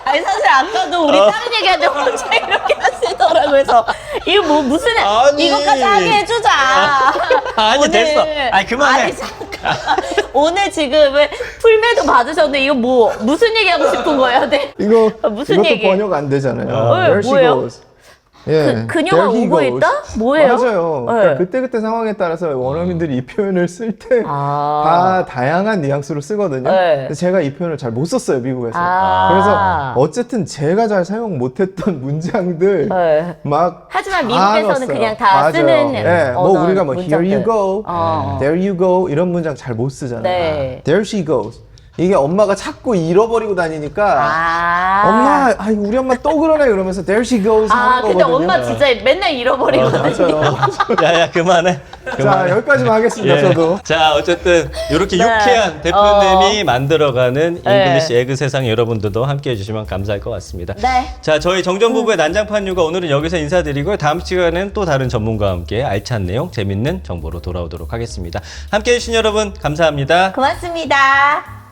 아니 사실 아까도 우리 다른 얘기하는데 혼자 이렇게 하시더라고요. 그래서 이거 뭐 무슨 아니. 이거까지 하게 해주자. 아니, 오늘. 됐어. 아니, 그만해. 아니, 잠깐. 오늘 지금 풀메도 받으셨는데 이거 뭐 무슨 얘기하고 싶은 거예요? 네. 이거 무슨 이것도 얘기? 번역 안 되잖아요. 네, There she 뭐예요? goes. 예, 그녀가 there he 오고 goes. 있다? 뭐예요? 맞아요. 네. 그러니까 그때그때 상황에 따라서 원어민들이 이 표현을 쓸 때 다 다양한 뉘앙스로 쓰거든요. 네. 근데 제가 이 표현을 잘 못 썼어요, 미국에서. 아. 그래서 어쨌든 제가 잘 사용 못했던 문장들 네. 막 하지만 다 미국에서는 넣었어요. 그냥 다 맞아요. 쓰는 네, 뭐 언어 우리가 뭐 here you 문장들. go, 어. there you go 이런 문장 잘 못 쓰잖아요. 네. There she goes. 이게 엄마가 자꾸 잃어버리고 다니니까 아. 엄마, 우리 엄마 또 그러네 그러면서 there she goes 아, 하는 근데 거거든요. 엄마 진짜 맨날 잃어버리거든요. 맞아요. 야야 그만해. 자, 여기까지만 하겠습니다, 예. 저도. 자 어쨌든 이렇게 네. 유쾌한 대표님이 만들어가는 네. 잉글리시 에그 세상 여러분들도 함께 해주시면 감사할 것 같습니다. 네. 자 저희 정전부부의 난장판유가 오늘은 여기서 인사드리고요. 다음 시간에는 또 다른 전문가와 함께 알찬 내용 재밌는 정보로 돌아오도록 하겠습니다. 함께 해주신 여러분 감사합니다. 고맙습니다.